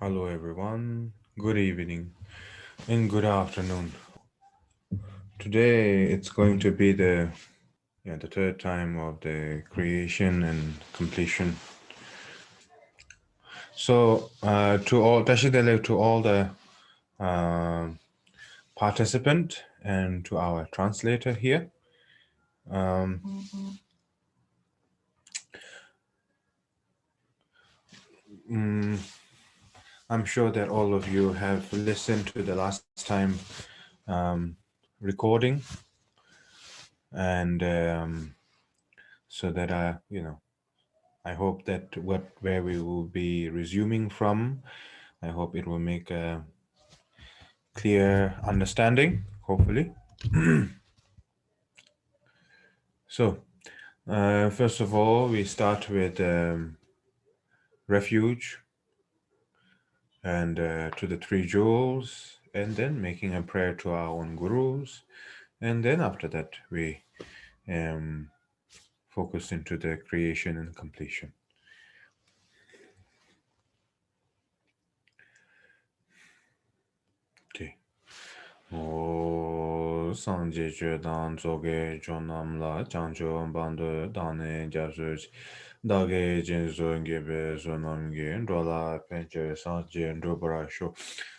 Hello everyone, good evening and good afternoon. Today it's going to be the third time of the creation and completion. So to all the participant and to our translator here. I'm sure that all of you have listened to the last time recording, and so that I hope that where we will be resuming from, I hope it will make a clear understanding, hopefully. So, first of all, we start with refuge and to the three jewels, and then making a prayer to our own gurus, and then after that we focus into the creation and completion. Okay. 오 상제 죄단 조게 존남라 장조 반도 다네 자수 다게 진소게베 소남게 돌아 펜체 상제 로브라쇼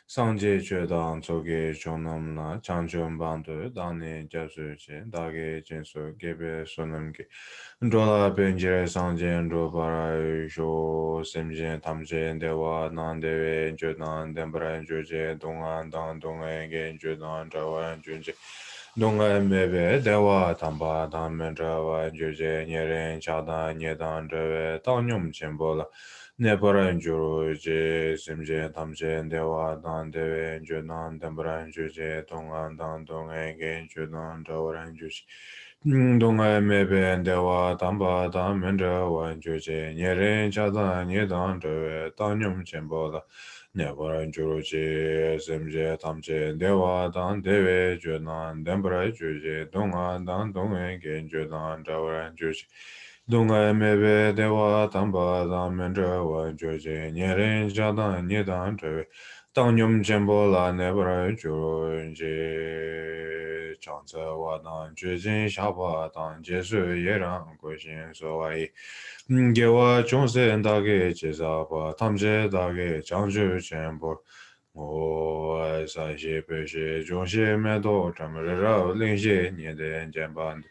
상제 죄단 조게 존남라 장조 반도 다네 자수 다게 진소게베 소남게 돌아 펜체 상제 로브라쇼 셈제 탐제 대와 난데베 죄단 덴브라 죄제 동안 동에게 죄단 자와 죄제 동아 메베 대와 담바 담면 자와 죄제 녀렌 차다 녀단 저베 당뇽 쳔볼라 네버란 주로 제 셈제 탐제 대와 단데베 죄단 덴브라 죄제 동안 동에게 죄단 자와란 죄시 동아 메베 대와 담바 담면 자와 죄제 녀렌 차다 녀단 저베 당뇽 쳔볼라 네버란 주로지 셈제 탐제 대화단 대외 죄난 덴브라이 주제 동아단 동에 겐죄단 자와란 주지 동아의 매베 대화 담바단 면저와 주제 녀렌 자단 녀단 저외 당념 젠보라 네버라이 주로지 장자와단 주진 샤바단 제수 예랑 고신 소와이 개와 종세 다게 제자바 탐제 다게 장주 전보 오 사시 베시 종세 매도 잠르라 링시 니데 전반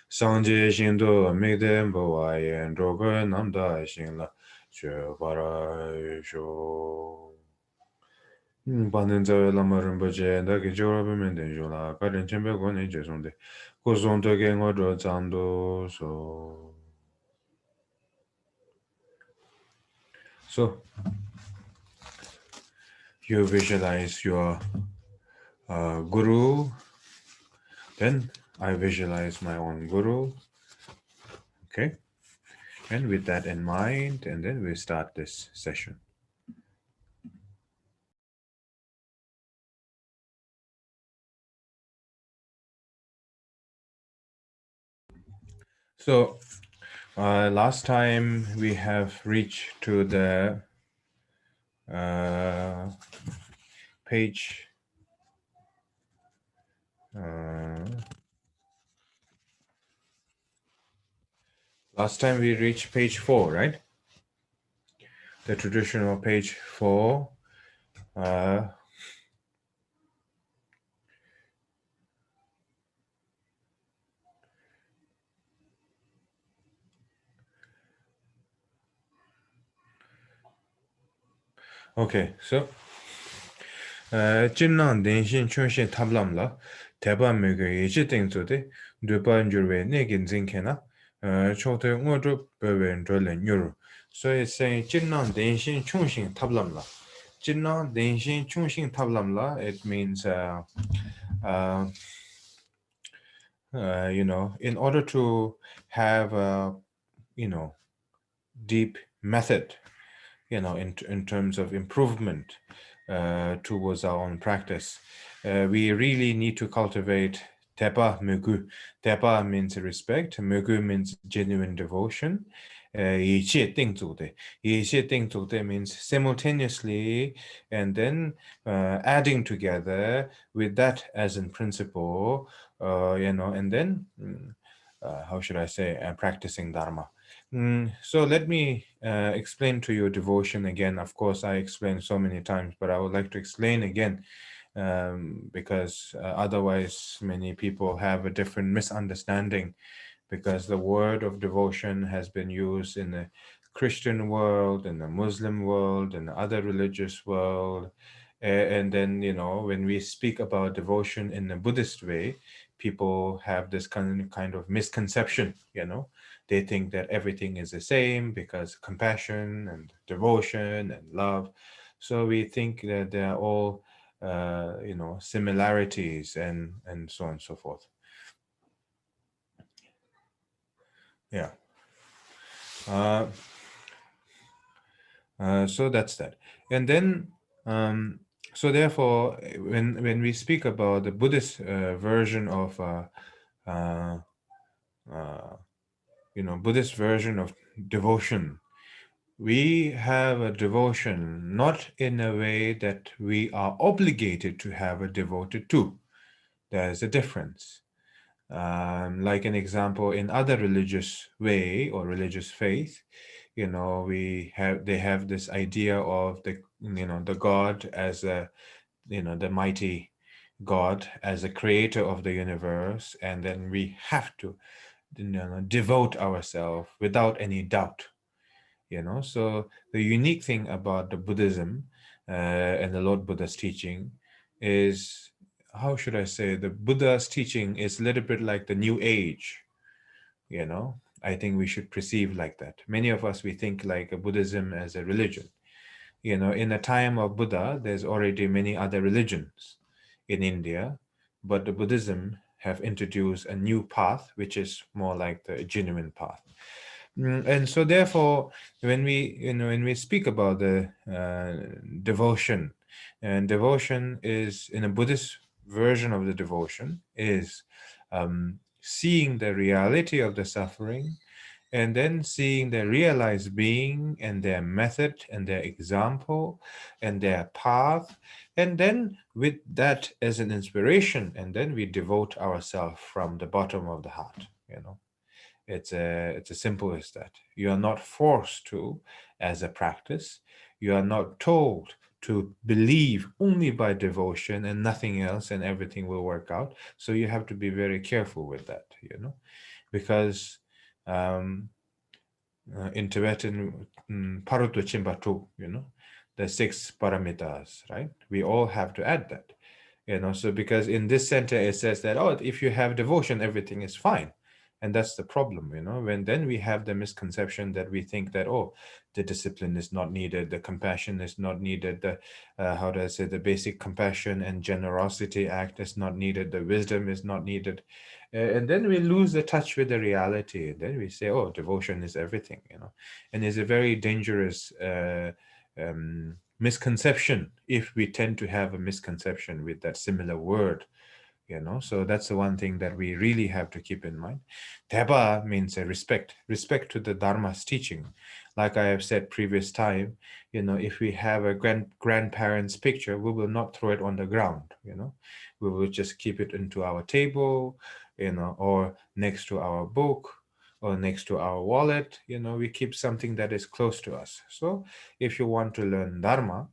상제 신도 메덴 보와엔 조거 남다 신라 쉐바라쇼 반은 저라 말은 버제 다게 조라베면 된조라 가른 쳔베고네 제송데 고송도게 ngodo 장도 소 So you visualize your guru, then I visualize my own guru, okay? And with that in mind, and then we start this session. So last time we have reached to the page last time we reached page 4, right? The traditional page 4. Okay, so 진난 대신 충신 탑람라 대반 매개 예지 땡조데 뇌반 줄외 내긴 징케나 초대 응어조 베웬 졸렌 유로 so it's saying 진난 대신 충신 탑람라 진난 대신 충신 탑람라 it means in order to have a deep method in terms of improvement towards our own practice. We really need to cultivate tepa mugu. Tepa means respect, mugu means genuine devotion, 一切定足的，一切定足的 means simultaneously, and then adding together with that as in principle, and then how should I say, practicing Dharma. So let me explain to you devotion again. Of course, I explained so many times, but I would like to explain again, because otherwise many people have a different misunderstanding, because the word of devotion has been used in the Christian world, in the Muslim world, in the other religious world. And then, when we speak about devotion in the Buddhist way, people have this kind of misconception, They think that everything is the same because compassion and devotion and love. So we think that they are all, similarities and so on and so forth. Yeah. So that's that. And then, so therefore, when we speak about the Buddhist version of, Buddhist version of devotion, we have a devotion not in a way that we are obligated to have a devoted to. There's a difference. Like an example, in other religious way or religious faith, they have this idea of the God as the mighty God as a creator of the universe, and then we have to devote ourselves without any doubt. So the unique thing about the Buddhism and the Lord Buddha's teaching is, how should I say, the Buddha's teaching is a little bit like the New Age. I think we should perceive like that. Many of us, we think like a Buddhism as a religion. In the time of Buddha, there's already many other religions in India, but the Buddhism have introduced a new path, which is more like the genuine path. And so therefore, when we speak about the devotion, and devotion is, in a Buddhist version of the devotion, is seeing the reality of the suffering, and then seeing the realized being and their method and their example and their path, and then with that as an inspiration, and then we devote ourselves from the bottom of the heart. It's as simple as that. You are not forced to as a practice. You are not told to believe only by devotion and nothing else, and everything will work out. So you have to be very careful with that, because in Tibetan, Paruto Chimbatu, the 6 paramitas, right? We all have to add that, so because in this center it says that, if you have devotion, everything is fine. And that's the problem, when then we have the misconception that we think that, the discipline is not needed, the compassion is not needed, the, how do I say, the basic compassion and generosity act is not needed, the wisdom is not needed. And then we lose the touch with the reality. And then we say, devotion is everything, and it's a very dangerous misconception if we tend to have a misconception with that similar word. So that's the one thing that we really have to keep in mind. Teba means respect to the Dharma's teaching. Like I have said previous time, if we have a grandparent's picture, we will not throw it on the ground. We will just keep it into our table, or next to our book, or next to our wallet. We keep something that is close to us. So if you want to learn Dharma,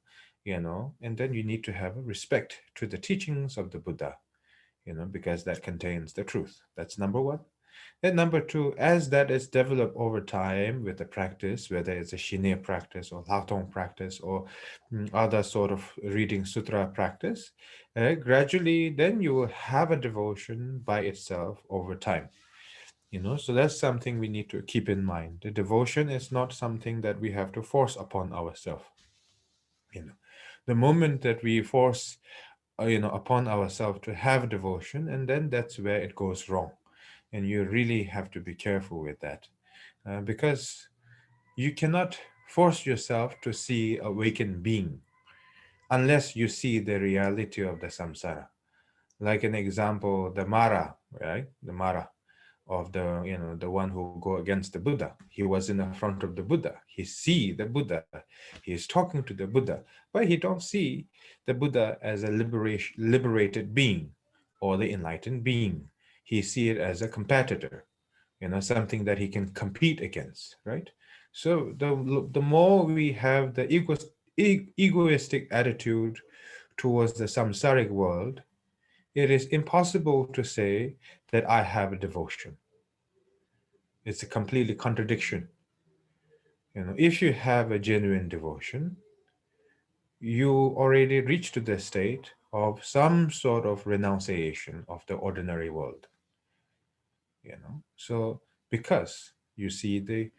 and then you need to have a respect to the teachings of the Buddha, because that contains the truth. That's number one. And number two, as that is developed over time with the practice, whether it's a Shinê practice or Latong practice or other sort of reading sutra practice, gradually then you will have a devotion by itself over time. So that's something we need to keep in mind. The devotion is not something that we have to force upon ourselves. The moment that we force upon ourselves to have devotion, and then that's where it goes wrong. And you really have to be careful with that, because you cannot force yourself to see awakened being unless you see the reality of the samsara. Like an example, the Mara, right? The Mara, of the one who go against the Buddha. He was in the front of the Buddha. He see the Buddha. He is talking to the Buddha, but he don't see the Buddha as a liberated being or the enlightened being. He see it as a competitor, something that he can compete against, right? So the more we have the egoistic attitude towards the samsaric world, it is impossible to say that I have a devotion. It's a completely contradiction. If you have a genuine devotion, you already reach to the state of some sort of renunciation of the ordinary world. So because you see the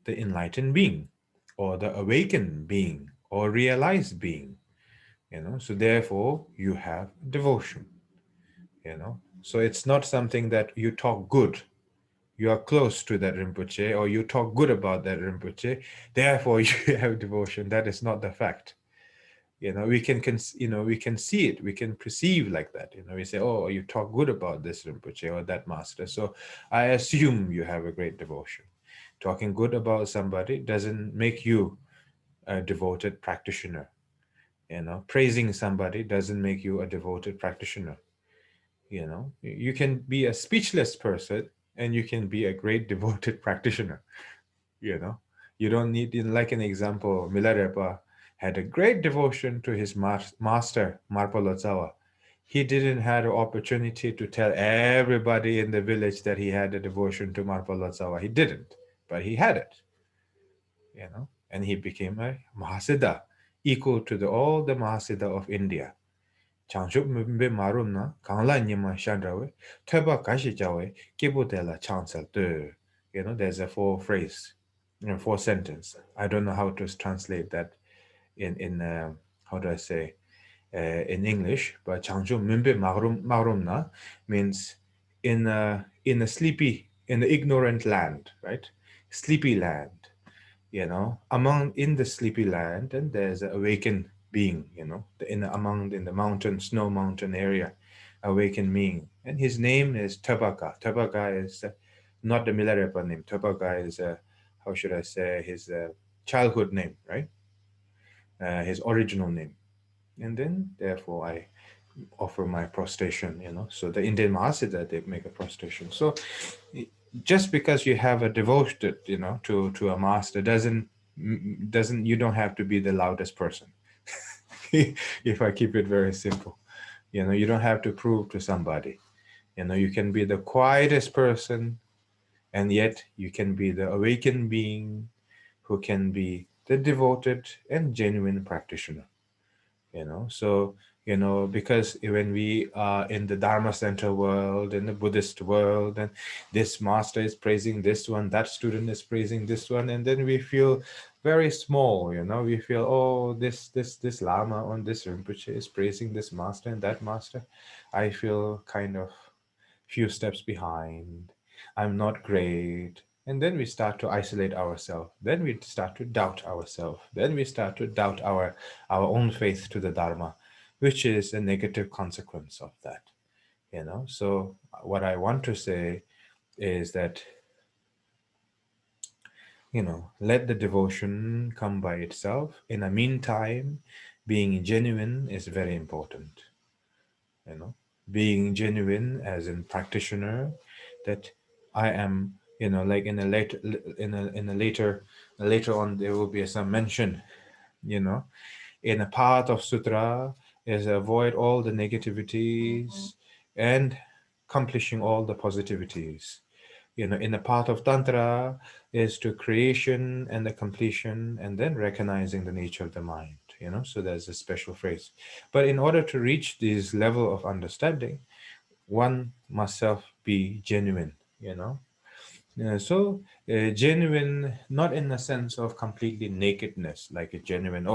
enlightened being or the awakened being or realized being, so therefore you have devotion. So it's not something that you talk good, you are close to that Rinpoche, or you talk good about that Rinpoche, therefore you have devotion. That is not the fact. We can see it, we can perceive like that. We say, oh, you talk good about this Rinpoche or that master, so I assume you have a great devotion. Talking good about somebody doesn't make you a devoted practitioner. Praising somebody doesn't make you a devoted practitioner. You can be a speechless person and you can be a great devoted practitioner. You don't need, like an example, Milarepa had a great devotion to his master, Marpa Lotsawa. He didn't have an opportunity to tell everybody in the village that he had a devotion to Marpa Lotsawa. He didn't, but he had it, and he became a Mahasiddha, equal to all the Mahasiddha of India. Changshuk mbe marumna kangla nyima shandrawe teba kashi jawe kibutela chansel de. There's a four phrase, four sentence. I don't know how to translate that in how do I say in English, but Changshuk mbe marumna means in a sleepy, in the ignorant land, right? Sleepy land. In the sleepy land, and there's an awakened being, in the mountain, snow mountain area, awakened being, and his name is Tabaka. Tabaka is not the Milarepa name. Tabaka is how should I say, his childhood name, right? His original name. And then therefore I offer my prostration, so the Indian Mahasiddha, they make a prostration. So just because you have a devoted, to a master doesn't, you don't have to be the loudest person. If I keep it very simple, you don't have to prove to somebody. You can be the quietest person, and yet you can be the awakened being who can be the devoted and genuine practitioner. So because when we are in the Dharma center world, in the Buddhist world, and this master is praising this one, that student is praising this one, and then we feel very small. We feel, oh, this Lama on this Rinpoche is praising this master and that master. I feel kind of few steps behind. I'm not great. And then we start to isolate ourselves. Then we start to doubt ourselves. Then we start to doubt our own faith to the Dharma, which is a negative consequence of that. So what I want to say is that, let the devotion come by itself. In the meantime, being genuine is very important. Being genuine as in practitioner, that I am, like in a later on there will be some mention, in a path of sutra is avoid all the negativities and accomplishing all the positivities. In the path of Tantra is to creation and the completion, and then recognizing the nature of the mind. So there's a special phrase. But in order to reach this level of understanding, one must self be genuine. So genuine, not in the sense of completely nakedness, like a genuine,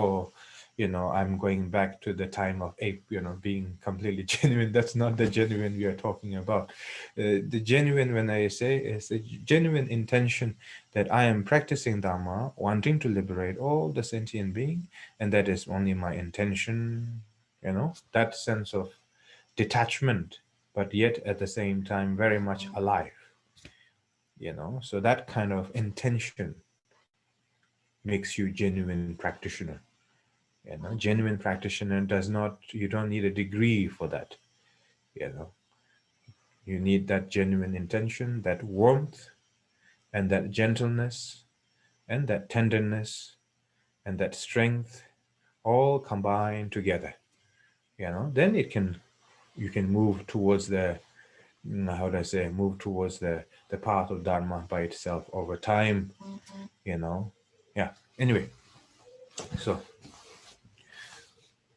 I'm going back to the time of ape, being completely genuine. That's not the genuine we are talking about. The genuine, when I say, is a genuine intention that I am practicing Dharma, wanting to liberate all the sentient being, and that is only my intention, that sense of detachment, but yet at the same time very much alive. So that kind of intention makes you genuine practitioner. Genuine practitioner you don't need a degree for that. You need that genuine intention, that warmth, and that gentleness, and that tenderness, and that strength, all combined together. Then you can move towards the move towards the path of Dharma by itself over time. Yeah. Anyway, so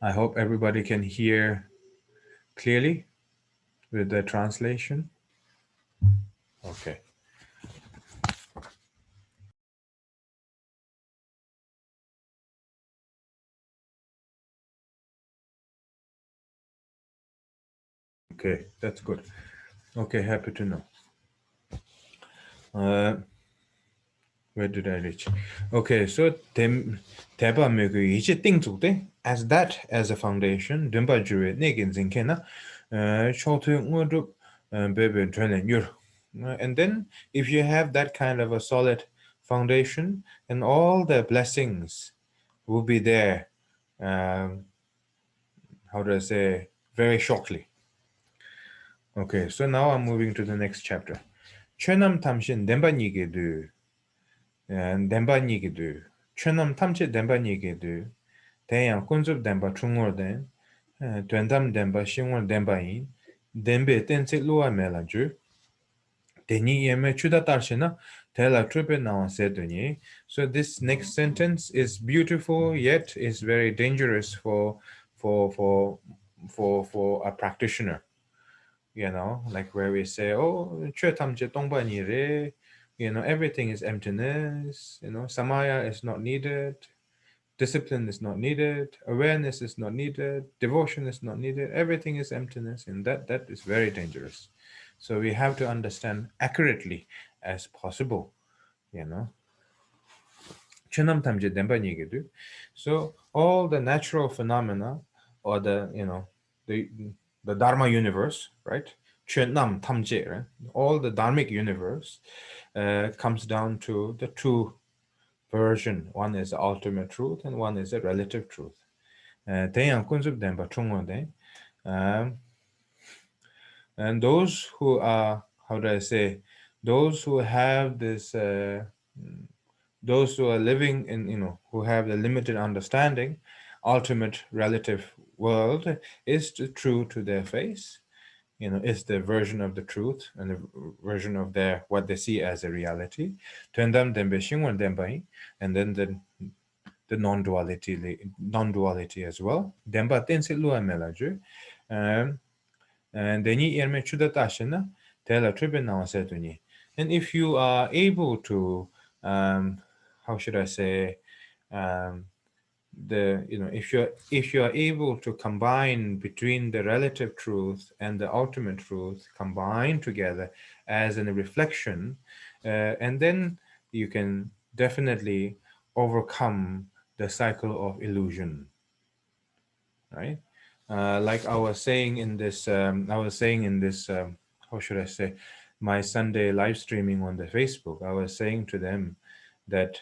I hope everybody can hear clearly with the translation. Okay. Okay, that's good. Okay, happy to know. Where did I reach? Okay, so Teba Megu Ichi Ting Zukde, as that as a foundation, Dumba Jure Negin Zinkena, Chotu Ngudu, Bebe Drenen Yur. And then, if you have that kind of a solid foundation, then all the blessings will be there. How do I say? Very shortly. Okay, so now I'm moving to the next chapter. Chönam Tamshin Dembanyigedu. 덴바니기도 천남 탐체 덴바니기도 대양 군습 덴바 중월된 된담 덴바 신월 덴바인 덴베 덴체 로아 멜라주 데니 예메 추다 따르시나 텔라 트리페 나와세더니. So this next sentence is beautiful yet is very dangerous for a practitioner. Like where we say, oh, 최탐제 동반이래, everything is emptiness, samaya is not needed, discipline is not needed, awareness is not needed, devotion is not needed, everything is emptiness, and that is very dangerous. So we have to understand accurately as possible, Chunamtamje Dembanyigedu. So all the natural phenomena or the Dharma universe, right? Chönam Tamje, right? All the Dharmic universe comes down to the two version. One is the ultimate truth and one is the relative truth. Deyang Kunzub Demba Chungode. And those who are, how do I say, those who have this, those who are living in, who have the limited understanding, ultimate relative world is true to their face, is the version of the truth and the version of their what they see as a reality. And then the non-duality as well. And if you are able to, how should I say, if you are able to combine between the relative truth and the ultimate truth, combine together as in a reflection, and then you can definitely overcome the cycle of illusion, right? Like I was saying in this, how should I say, my Sunday live streaming on the Facebook, I was saying to them that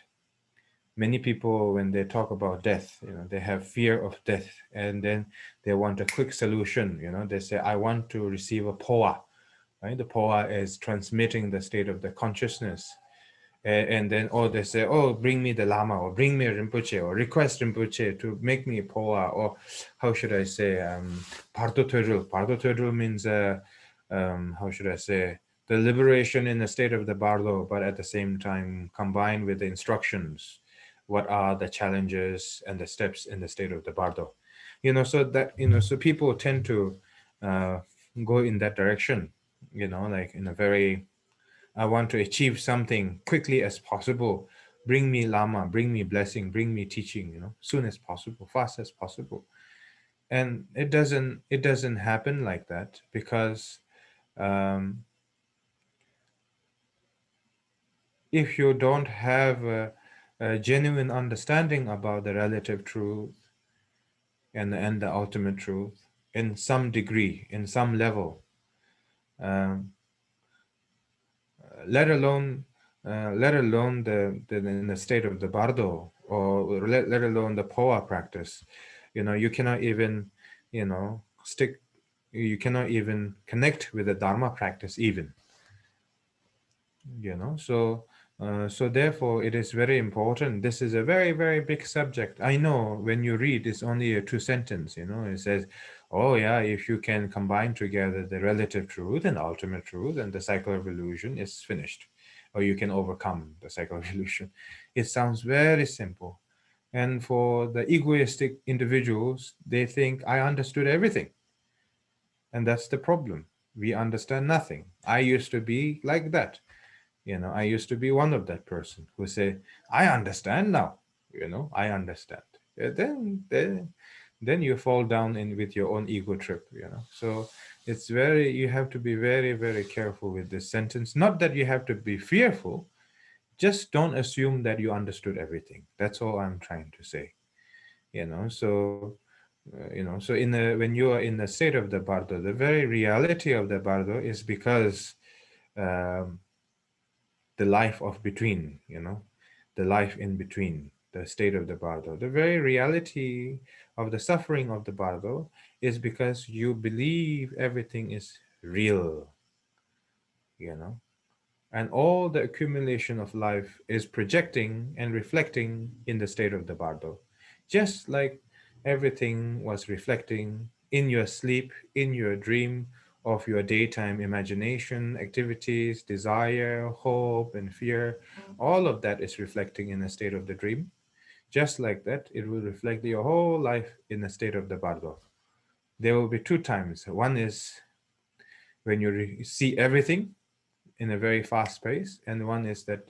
many people, when they talk about death, they have fear of death, and then they want a quick solution. They say, I want to receive a poa, right? The poa is transmitting the state of the consciousness. And then, they say, oh, bring me the Lama, or bring me a Rinpoche, or request Rinpoche to make me a poa, or how should I say, Pardo Törul. Pardo Törul means, how should I say, the liberation in the state of the Bardo, but at the same time combined with the instructions. What are the challenges and the steps in the state of the Bardo? So that, so people tend to go in that direction, like in a very, I want to achieve something quickly as possible. Bring me Lama, bring me blessing, bring me teaching, soon as possible, fast as possible. And it doesn't happen like that, because if you don't have a genuine understanding about the relative truth and the ultimate truth in some degree, in some level, let alone in the state of the bardo, or let alone the poa practice. You cannot even, you cannot even connect with the dharma practice even. So therefore it is very important. This is a very, very big subject. I know when you read, it's only a 2 sentence. It says, oh yeah, if you can combine together the relative truth and ultimate truth, and the cycle of illusion is finished, or you can overcome the cycle of illusion. It sounds very simple. And for the egoistic individuals, they think, I understood everything. And that's the problem. We understand nothing. I used to be like that. I used to be one of that person who say, I understand now. I understand. Then you fall down in with your own ego trip. So you have to be very, very careful with this sentence. Not that you have to be fearful, just don't assume that you understood everything. That's all I'm trying to say. So when you are in the state of the bardo, the very reality of the bardo is because um, the life of between, the life in between, the state of the bardo. The very reality of the suffering of the bardo is because you believe everything is real, and all the accumulation of life is projecting and reflecting in the state of the bardo. Just like everything was reflecting in your sleep, in your dream of your daytime imagination, activities, desire, hope, and fear, all of that is reflecting in the state of the dream. Just like that, it will reflect your whole life in the state of the bardo. There will be 2 times. One is when you see everything in a very fast pace, and one is that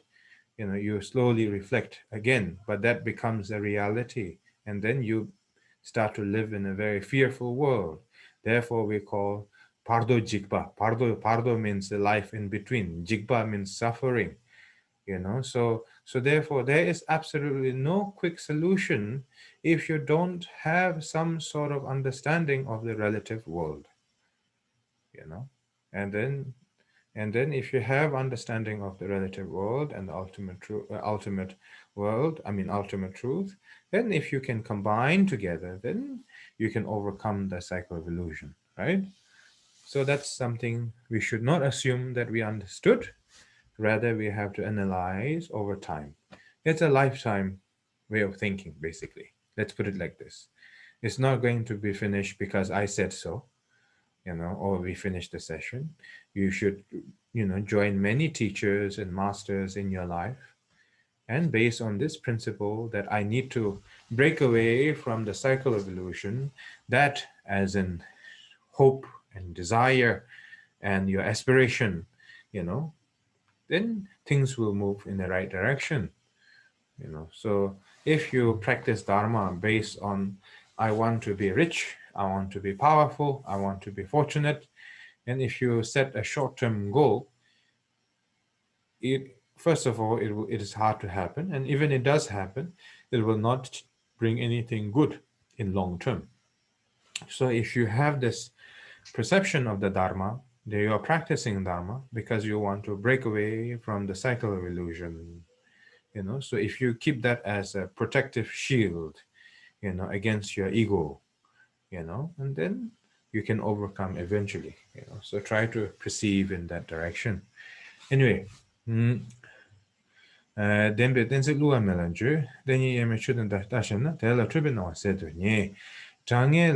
you slowly reflect again, but that becomes a reality, and then you start to live in a very fearful world. Therefore we call pardo jigba. Pardo means the life in between. Jigba means suffering. So therefore there is absolutely no quick solution if you don't have some sort of understanding of the relative world. And then if you have understanding of the relative world and the ultimate world, ultimate truth, then if you can combine together, then you can overcome the cycle of illusion, right? So that's something we should not assume that we understood. Rather, we have to analyze over time. It's a lifetime way of thinking, basically. Let's put it like this. It's not going to be finished because I said so, or we finish the session. You should, join many teachers and masters in your life. And based on this principle that I need to break away from the cycle of illusion, that as in hope and desire and your aspiration, then things will move in the right direction. So if you practice Dharma based on, I want to be rich, I want to be powerful, I want to be fortunate, and if you set a short-term goal, first of all, it is hard to happen, and even it does happen, it will not bring anything good in long term. So if you have this perception of the Dharma, that you are practicing Dharma because you want to break away from the cycle of illusion, so if you keep that as a protective shield, against your ego, and then you can overcome eventually, so try to perceive in that direction. Anyway, denbe dense luwa melanju, denye yeme chuden dashen, tela tribe no seto nye, 장애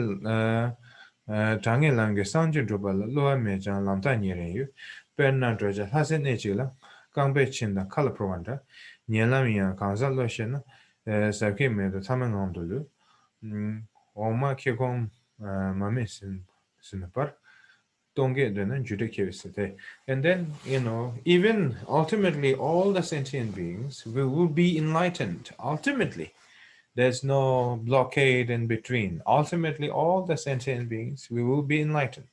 랑게 상진 조발 로아 메장 람타 니레유 페르나 조자 하센 에치라 강베 친다 칼라 프로반다 녀라미야 강살로셴 사케 메도 타망온돌루 오마 케공 마메신 스나파 동게 되는 주데 케비스테. And then even ultimately all the sentient beings will be enlightened ultimately. There's no blockade in between. Ultimately, all the sentient beings, we will be enlightened.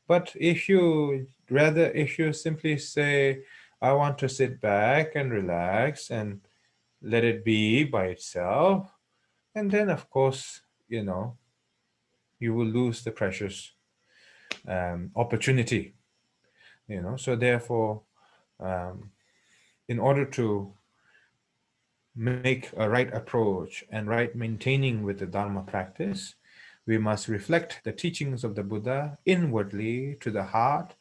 But if you simply say, I want to sit back and relax and let it be by itself, and then of course, you will lose the precious opportunity. So therefore, in order to make a right approach and right maintaining with the Dharma practice, we must reflect the teachings of the Buddha inwardly to the heart,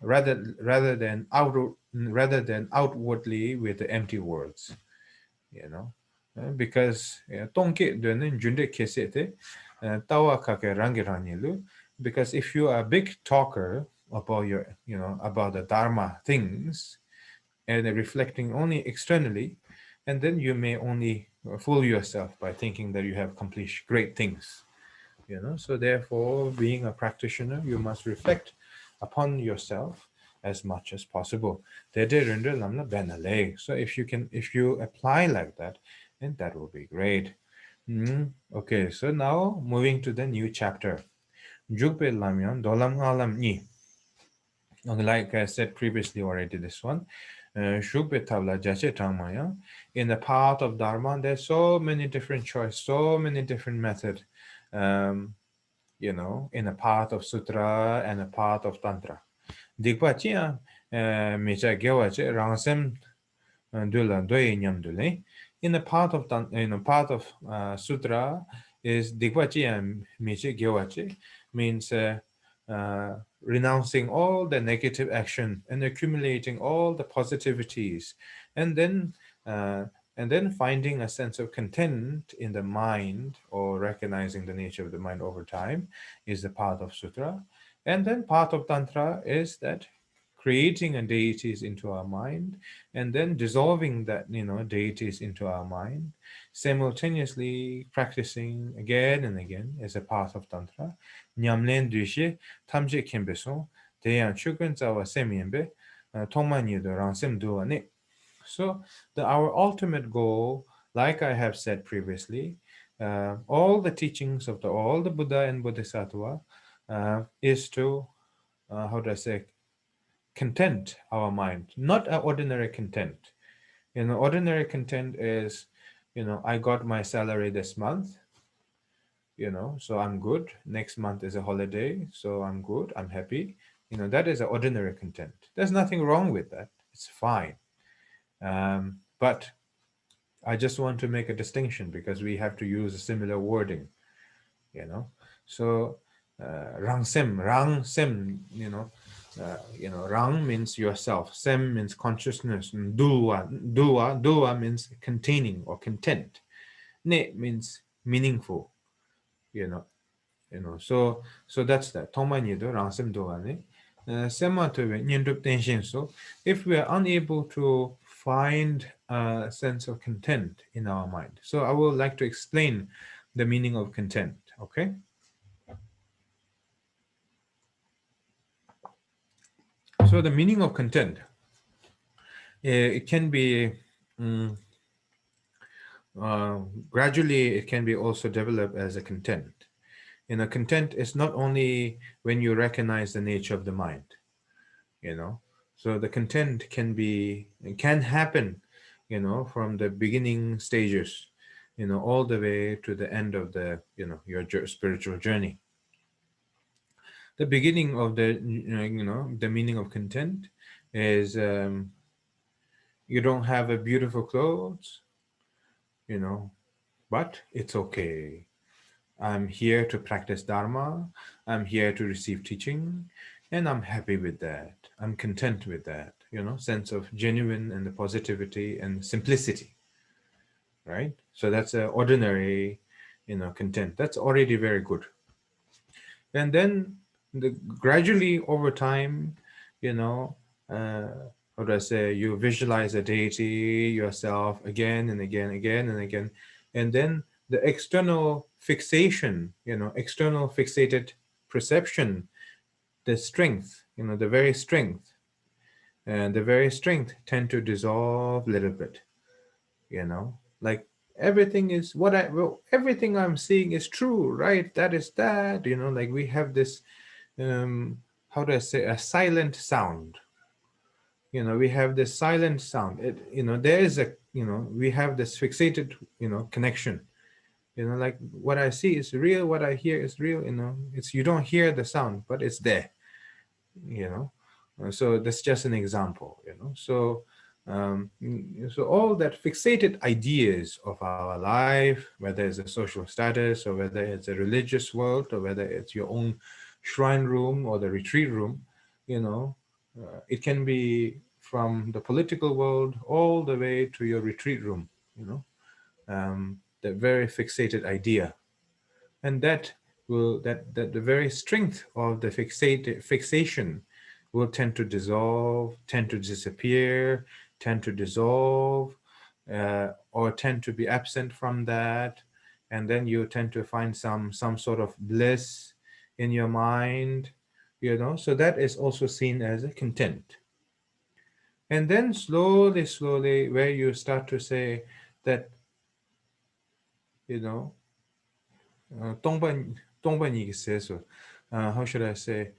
rather than outwardly with the empty words. Because because if you are a big talker about about the Dharma things, and reflecting only externally, and then you may only fool yourself by thinking that you have accomplished great things. So therefore, being a practitioner, you must reflect upon yourself as much as possible. So if you apply like that, then that will be great. Okay, so now moving to the new chapter. Jugpe Lamyon Dolam Alam Ni. Like I said previously already, this one. In the path of Dharma, there's so many different choices, so many different methods. In a path of Sutra and a path of Tantra. Dikpa chiya mecha gewa che rangsem dula doye nyam dule. In the path of Sutra is Dikpa chiya mecha gewa che, means renouncing all the negative action and accumulating all the positivities, and then finding a sense of content in the mind, or recognizing the nature of the mind over time, is the path of Sutra. And then path of Tantra is that creating a deities into our mind, and then dissolving that deities into our mind, simultaneously practicing again and again, is a path of Tantra. Nyamlen dushe tamje kembeso deyan chukun zawa semyenbe tongmani de ransem duane. So our ultimate goal, like I have said previously, all the teachings of all the Buddha and Bodhisattva is to, content our mind, not an ordinary content. Ordinary content is, I got my salary this month, so I'm good. Next month is a holiday, so I'm good, I'm happy. That is an ordinary content. There's nothing wrong with that. It's fine. But I just want to make a distinction, because we have to use a similar wording, So rang sem, rang means yourself, sem means consciousness, dua means containing or content, ne means meaningful, so that's that. Toma nido rang sem dua ne. Sema tobe nyendup tenshin. So if we are unable to find a sense of content in our mind, so I would like to explain the meaning of content. Okay. So the meaning of content, it can be gradually, it can be also developed as a content. Content is not only when you recognize the nature of the mind, so the content can happen, from the beginning stages, all the way to the end of the, your spiritual journey. The beginning of the, the meaning of content is, you don't have a beautiful clothes, but it's okay. I'm here to practice Dharma. I'm here to receive teaching, and I'm happy with that. I'm content with that, sense of genuine and the positivity and simplicity, right? So that's an ordinary, content. That's already very good. And then gradually over time, how do I say, you visualize a deity yourself again and again, and then the external fixation, external fixated perception, the strength, the very strength, and the very strength tend to dissolve a little bit, like everything is everything I'm seeing is true, right? That is that, like we have this, how do I say, a silent sound. We have this silent sound. There is a, we have this fixated, connection. Like what I see is real, what I hear is real. It's, you don't hear the sound, but it's there. So that's just an example, So, so all that fixated ideas of our life, whether it's a social status or whether it's a religious world or whether it's your own shrine room or the retreat room, it can be from the political world all the way to your retreat room, the very fixated idea. And that the very strength of the fixation will tend to dissolve, tend to disappear, tend to dissolve, or tend to be absent from that. And then you tend to find some sort of bliss in your mind, so that is also seen as a content. And then slowly, where you start to say that, how should I say,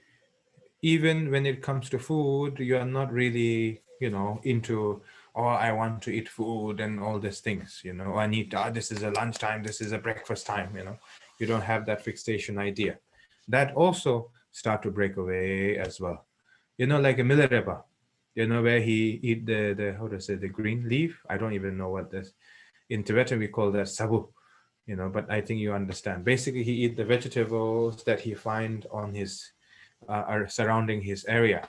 even when it comes to food, you are not really, into, oh, I want to eat food and all these things, I need, this is a lunchtime, this is a breakfast time, you don't have that fixation idea. That also start to break away as well. Like a milarepa, where he eat the how to say, the green leaf. I don't even know what this, in Tibetan we call that sabu, but I think you understand. Basically, he eat the vegetables that he find on his are surrounding his area,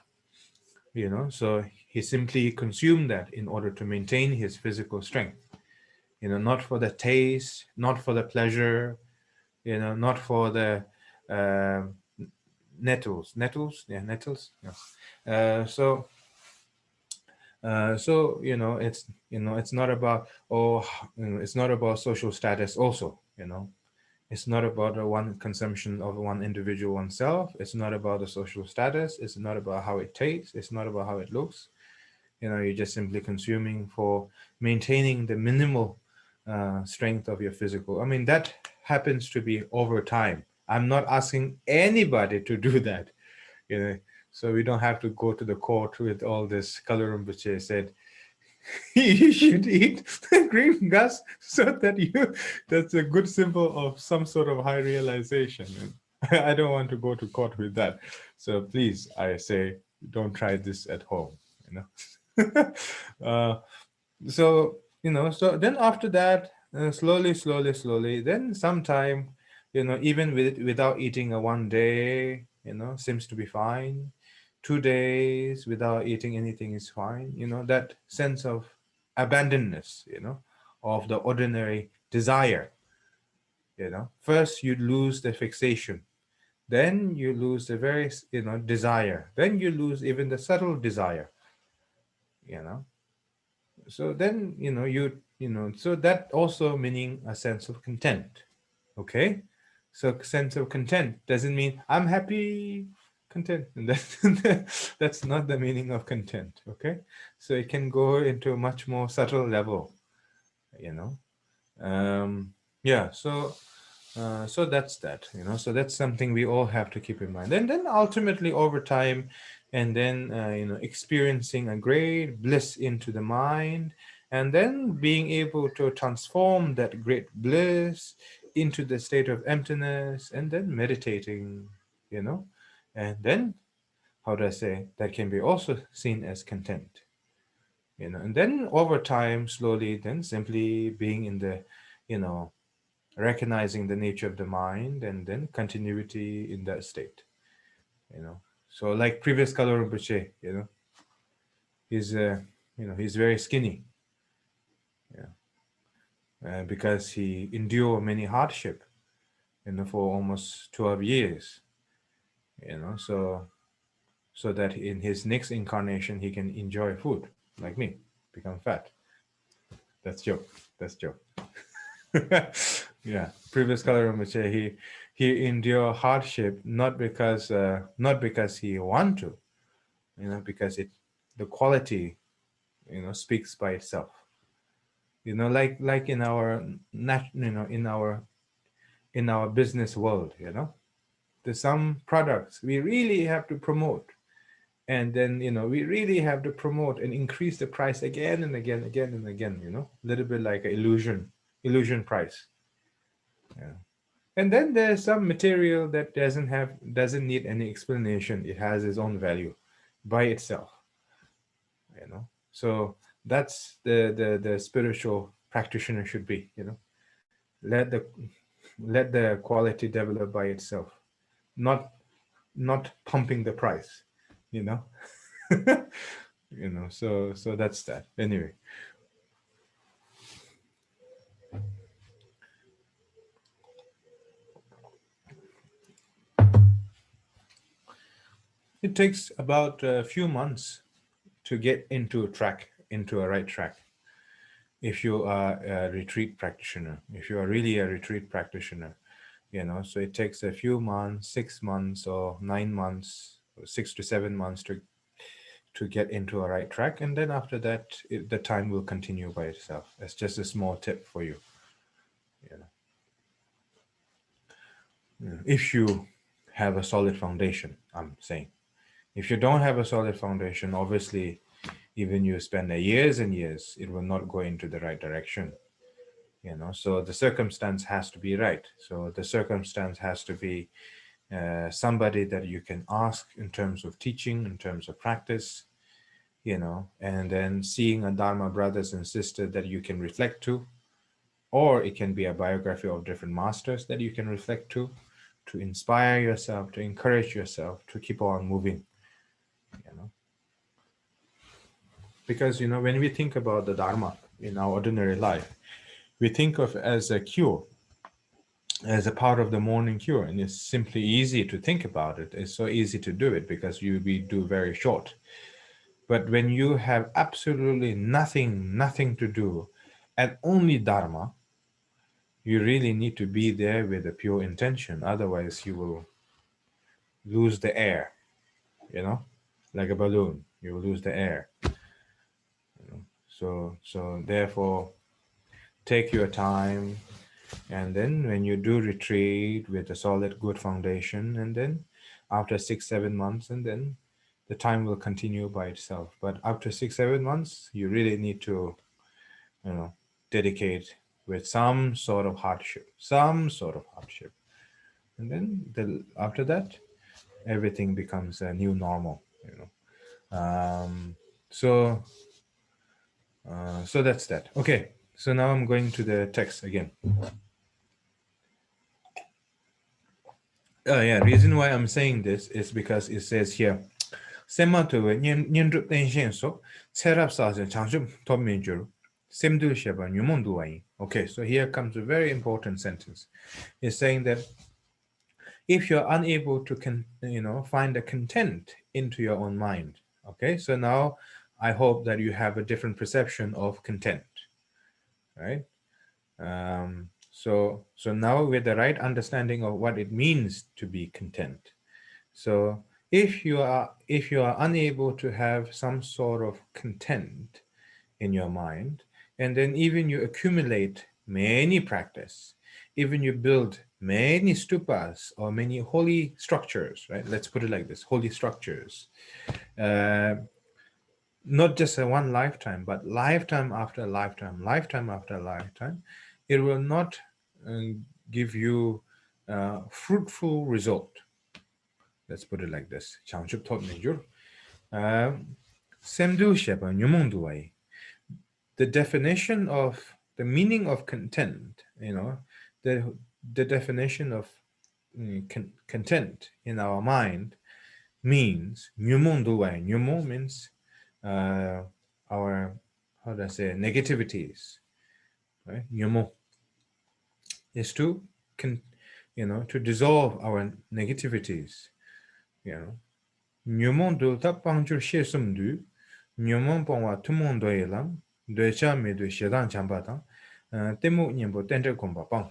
so he simply consumed that in order to maintain his physical strength, not for the taste, not for the pleasure, not for the nettles, yeah, nettles, yeah. So it's not about, it's not about social status also, it's not about the one consumption of one individual oneself. It's not about the social status. It's not about how it tastes. It's not about how it looks. You're just simply consuming for maintaining the minimal strength of your physical. I mean, that happens to be over time. I'm not asking anybody to do that, so we don't have to go to the court with all this. Kalu Rinpoche said, you should eat green grass so that that's a good symbol of some sort of high realization. And I don't want to go to court with that. So please, I say, don't try this at home, so, so then after that, slowly, then sometime, even without eating a one day, seems to be fine. 2 days without eating anything is fine. That sense of abandonness, of the ordinary desire. First you lose the fixation, then you lose the very, desire, then you lose even the subtle desire. So then, so that also meaning a sense of content. Okay, so sense of content doesn't mean I'm happy, content. And that's not the meaning of content. Okay, so it can go into a much more subtle level, yeah. So that's that, so that's something we all have to keep in mind. And then ultimately over time, and then experiencing a great bliss into the mind, and then being able to transform that great bliss into the state of emptiness, and then meditating, and then, how do I say, that can be also seen as content, and then over time, slowly, then simply being in the, recognizing the nature of the mind, and then continuity in that state, so like previous Kalu Rinpoche, he's he's very skinny, because he endured many hardship, for almost 12 years, so that in his next incarnation he can enjoy food like me, become fat. That's joke. Yeah, previous Kalu Rinpoche, he endure hardship not because he want to, because the quality, speaks by itself. Like in our in our business world, there's some products we really have to promote, and then we really have to promote and increase the price again and again, a little bit like an illusion price. Yeah. And then there's some material that doesn't need any explanation. It has its own value. by itself. So that's the spiritual practitioner should be. Let the quality develop by itself, not pumping the price. So that's that. Anyway. It takes about a few months to get into a right track. If you are a retreat practitioner, if you are really a retreat practitioner, so it takes a few months, 6 months or 9 months, or 6 to 7 months to get into a right track. And then after that, the time will continue by itself. It's just a small tip for you. If you have a solid foundation, I'm saying. If you don't have a solid foundation, obviously, even you spend years and years, it will not go into the right direction. So the circumstance has to be right. So the circumstance has to be somebody that you can ask in terms of teaching, in terms of practice, and then seeing a Dharma brothers and sisters that you can reflect to, or it can be a biography of different masters that you can reflect to inspire yourself, to encourage yourself to keep on moving. Because, when we think about the Dharma in our ordinary life, we think of it as a cure, as a part of the morning cure. And it's simply easy to think about it. It's so easy to do it because we do very short. But when you have absolutely nothing to do and only Dharma, you really need to be there with a pure intention. Otherwise, you will lose the air, like a balloon. You will lose the air. So therefore, take your time, and then when you do retreat with a solid, good foundation, and then after 6-7 months, and then the time will continue by itself. But after 6-7 months, you really need to, dedicate with some sort of hardship, and then after that, everything becomes a new normal. So that's that. Okay, so now I'm going to the text again. Reason why I'm saying this is because it says here, okay, so here comes a very important sentence. It's saying that if you're unable to find a content into your own mind, okay, so now I hope that you have a different perception of content, right? So now with the right understanding of what it means to be content. So if you are unable to have some sort of content in your mind, and then even you accumulate many practice, even you build many stupas or many holy structures, right? Let's put it like this, holy structures. Not just a one lifetime, but lifetime after lifetime, it will not give you a fruitful result. Let's put it like this. The definition of the meaning of content, the definition of content in our mind means nyumo means our, how do I say, negativities, right? Nyumo is to to dissolve our negativities. Nyumo do tapangju shesumdu nyumo pongwa tumondo yelam decha me de shedan chambata temu nyembo tendre komba pang.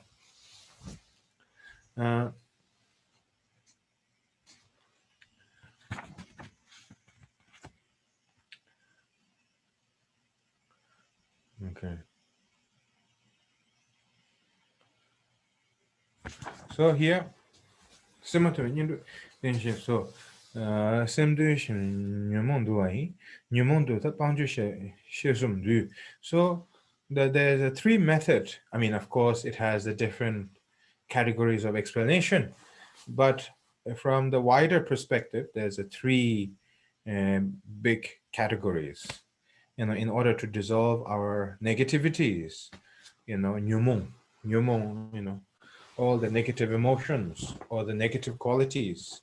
Okay. So here, similar to so so there's a three method. I mean, of course, it has the different categories of explanation, but from the wider perspective, there's a three big categories, in order to dissolve our negativities, nyumon, all the negative emotions or the negative qualities.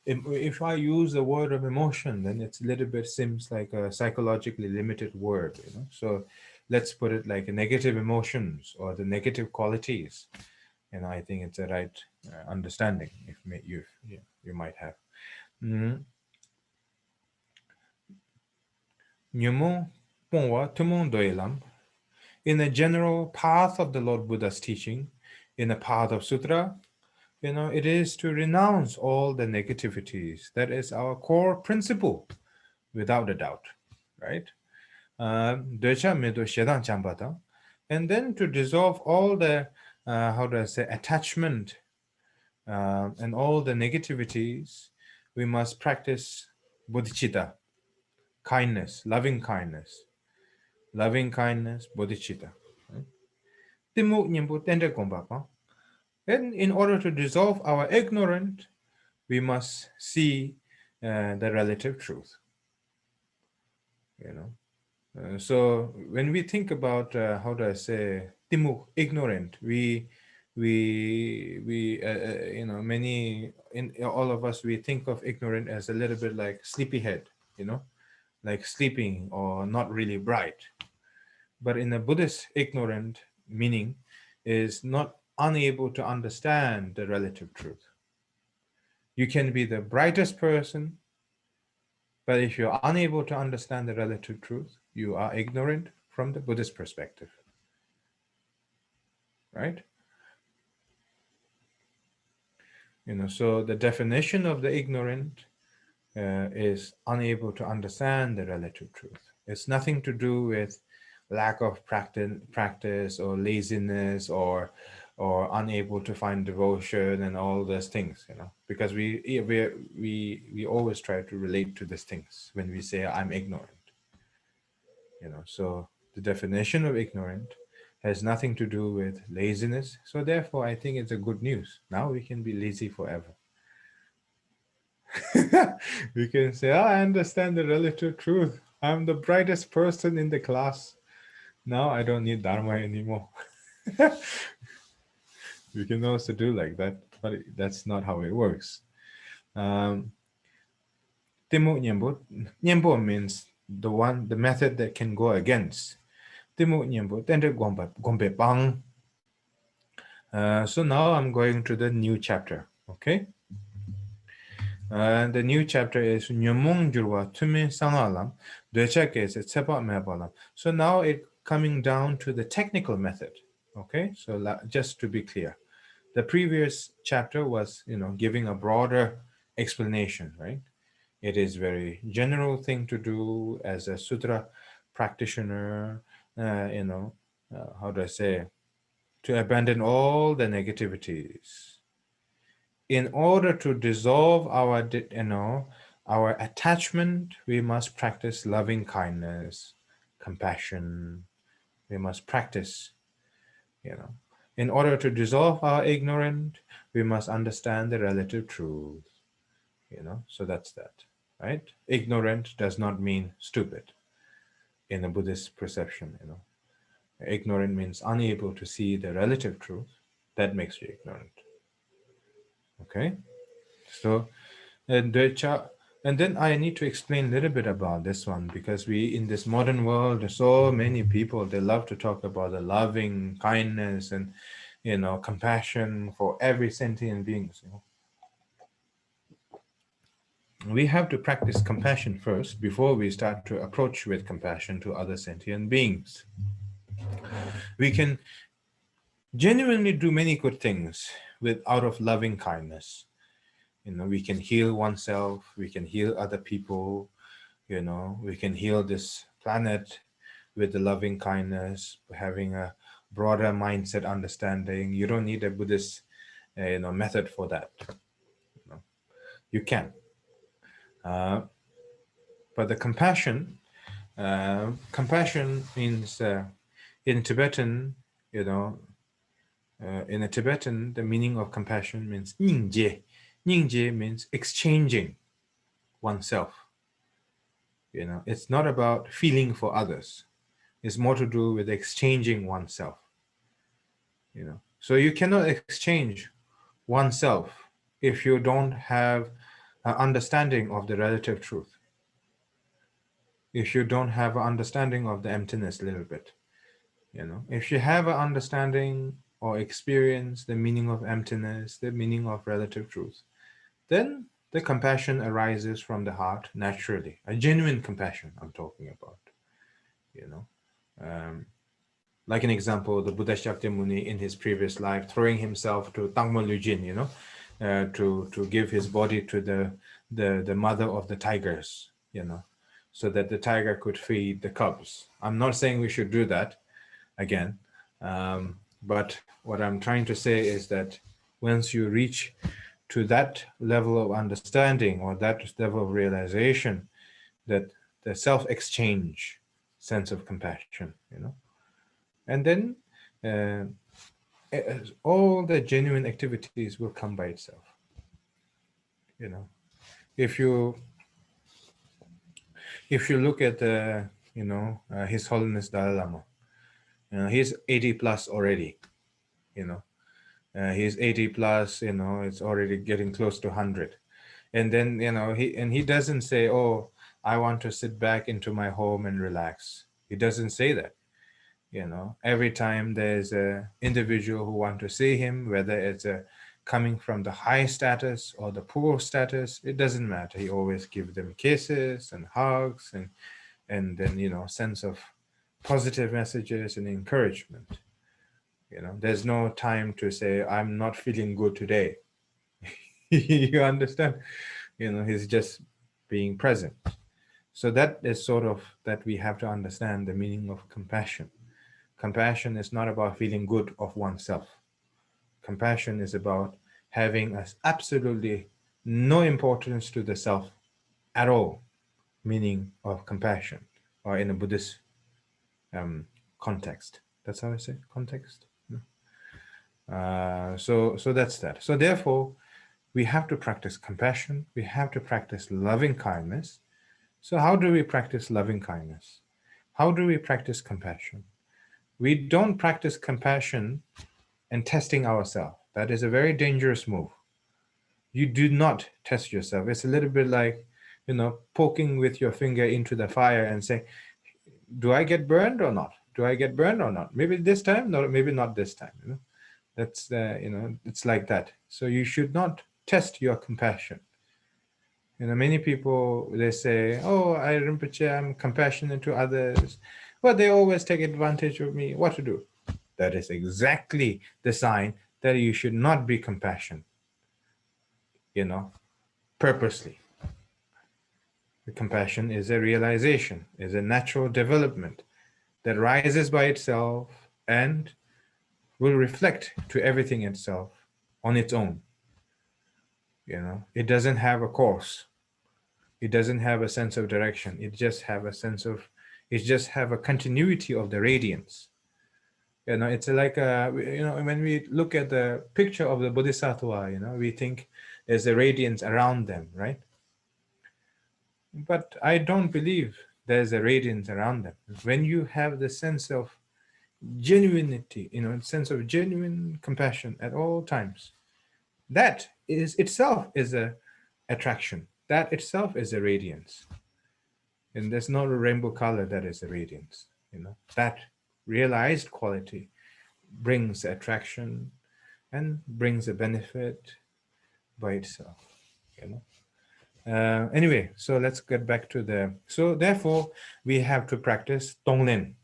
If I use the word of emotion, then it's a little bit seems like a psychologically limited word, So let's put it like negative emotions or the negative qualities. And I think it's a right understanding if you might have. Nyumo pongwa tumon doilam. In the general path of the Lord Buddha's teaching, in the path of Sutra, it is to renounce all the negativities. That is our core principle, without a doubt, right? And then to dissolve all the, attachment and all the negativities, we must practice bodhicitta, kindness, loving kindness, bodhicitta. And in order to dissolve our ignorance, we must see the relative truth. So when we think about timuk, ignorant, we many in all of us, we think of ignorant as a little bit like sleepyhead, like sleeping or not really bright. But in a Buddhist, ignorant meaning is not unable to understand the relative truth. You can be the brightest person, but if you're unable to understand the relative truth, you are ignorant from the Buddhist perspective, right? So the definition of the ignorant is unable to understand the relative truth. It's nothing to do with lack of practice or laziness or unable to find devotion and all those things, because we always try to relate to these things when we say I'm ignorant. So the definition of ignorant has nothing to do with laziness. So therefore, I think it's a good news. Now we can be lazy forever. We can say, I understand the relative truth. I'm the brightest person in the class. Now I don't need Dharma anymore. We can also do like that, but that's not how it works. Timo Nyembo. Nyembo means the method that can go against. Timo Nyembo, Tende Gombe Bang. So now I'm going to the new chapter, okay? The new chapter is Nyomong Jurwa Tumi Sangalam, Dwechake Tsepa Mebalam. So now it coming down to the technical method, okay? So just to be clear, the previous chapter was, giving a broader explanation, right? It is very general thing to do as a sutra practitioner, to abandon all the negativities. In order to dissolve our attachment, we must practice loving kindness, compassion. We must practice, In order to dissolve our ignorance, we must understand the relative truth, So that's that, right? Ignorant does not mean stupid in a Buddhist perception, Ignorant means unable to see the relative truth. That makes you ignorant. Okay? So, and then I need to explain a little bit about this one, because in this modern world, there's so many people, they love to talk about the loving kindness and, compassion for every sentient being. We have to practice compassion first before we start to approach with compassion to other sentient beings. We can genuinely do many good things out of loving kindness. We can heal oneself, we can heal other people, we can heal this planet with the loving kindness, having a broader mindset understanding. You don't need a Buddhist method for that. You can. But the compassion means in Tibetan, in a Tibetan, the meaning of compassion means Ningje. Ningje means exchanging oneself. It's not about feeling for others. It's more to do with exchanging oneself. So you cannot exchange oneself if you don't have an understanding of the relative truth. If you don't have an understanding of the emptiness a little bit. If you have an understanding or experience the meaning of emptiness, the meaning of relative truth, then the compassion arises from the heart naturally. A genuine compassion I'm talking about. Like an example, the Buddha Shakyamuni in his previous life throwing himself to Tangmo Lujin, to give his body to the mother of the tigers, so that the tiger could feed the cubs. I'm not saying we should do that again, but what I'm trying to say is that once you reach to that level of understanding or that level of realization, that the self-exchange sense of compassion, and then all the genuine activities will come by itself. If you look at His Holiness Dalai Lama, he's 80 plus already. He's 80 plus. It's already getting close to 100, and then he doesn't say, "Oh, I want to sit back into my home and relax." He doesn't say that. Every time there's an individual who want to see him, whether it's coming from the high status or the poor status, it doesn't matter. He always gives them kisses and hugs and then sense of positive messages and encouragement. There's no time to say, "I'm not feeling good today." You understand? He's just being present. So that is sort of that we have to understand the meaning of compassion. Compassion is not about feeling good of oneself. Compassion is about having absolutely no importance to the self at all, meaning of compassion, or in a Buddhist context. That's how I say context. So that's that. So therefore, we have to practice compassion. We have to practice loving kindness. So how do we practice loving kindness? How do we practice compassion? We don't practice compassion and testing ourselves. That is a very dangerous move. You do not test yourself. It's a little bit like, poking with your finger into the fire and saying, "Do I get burned or not? Do I get burned or not? Maybe this time, no, maybe not this time." That's it's like that. So you should not test your compassion. Many people, they say, "Oh, Rinpoche, I'm compassionate to others, but they always take advantage of me." What to do? That is exactly the sign that you should not be compassionate, purposely. The compassion is a realization, is a natural development that rises by itself and will reflect to everything itself on its own. It doesn't have a course. It doesn't have a sense of direction. It just have a continuity of the radiance. It's like when we look at the picture of the Bodhisattva, we think there's a radiance around them, right? But I don't believe there's a radiance around them. When you have the sense of genuinity, sense of genuine compassion at all times, that is itself is a attraction. That itself is a radiance. And there's not a rainbow color that is a radiance. That realized quality brings attraction and brings a benefit by itself. Anyway, so let's get back to so therefore we have to practice Tonglen.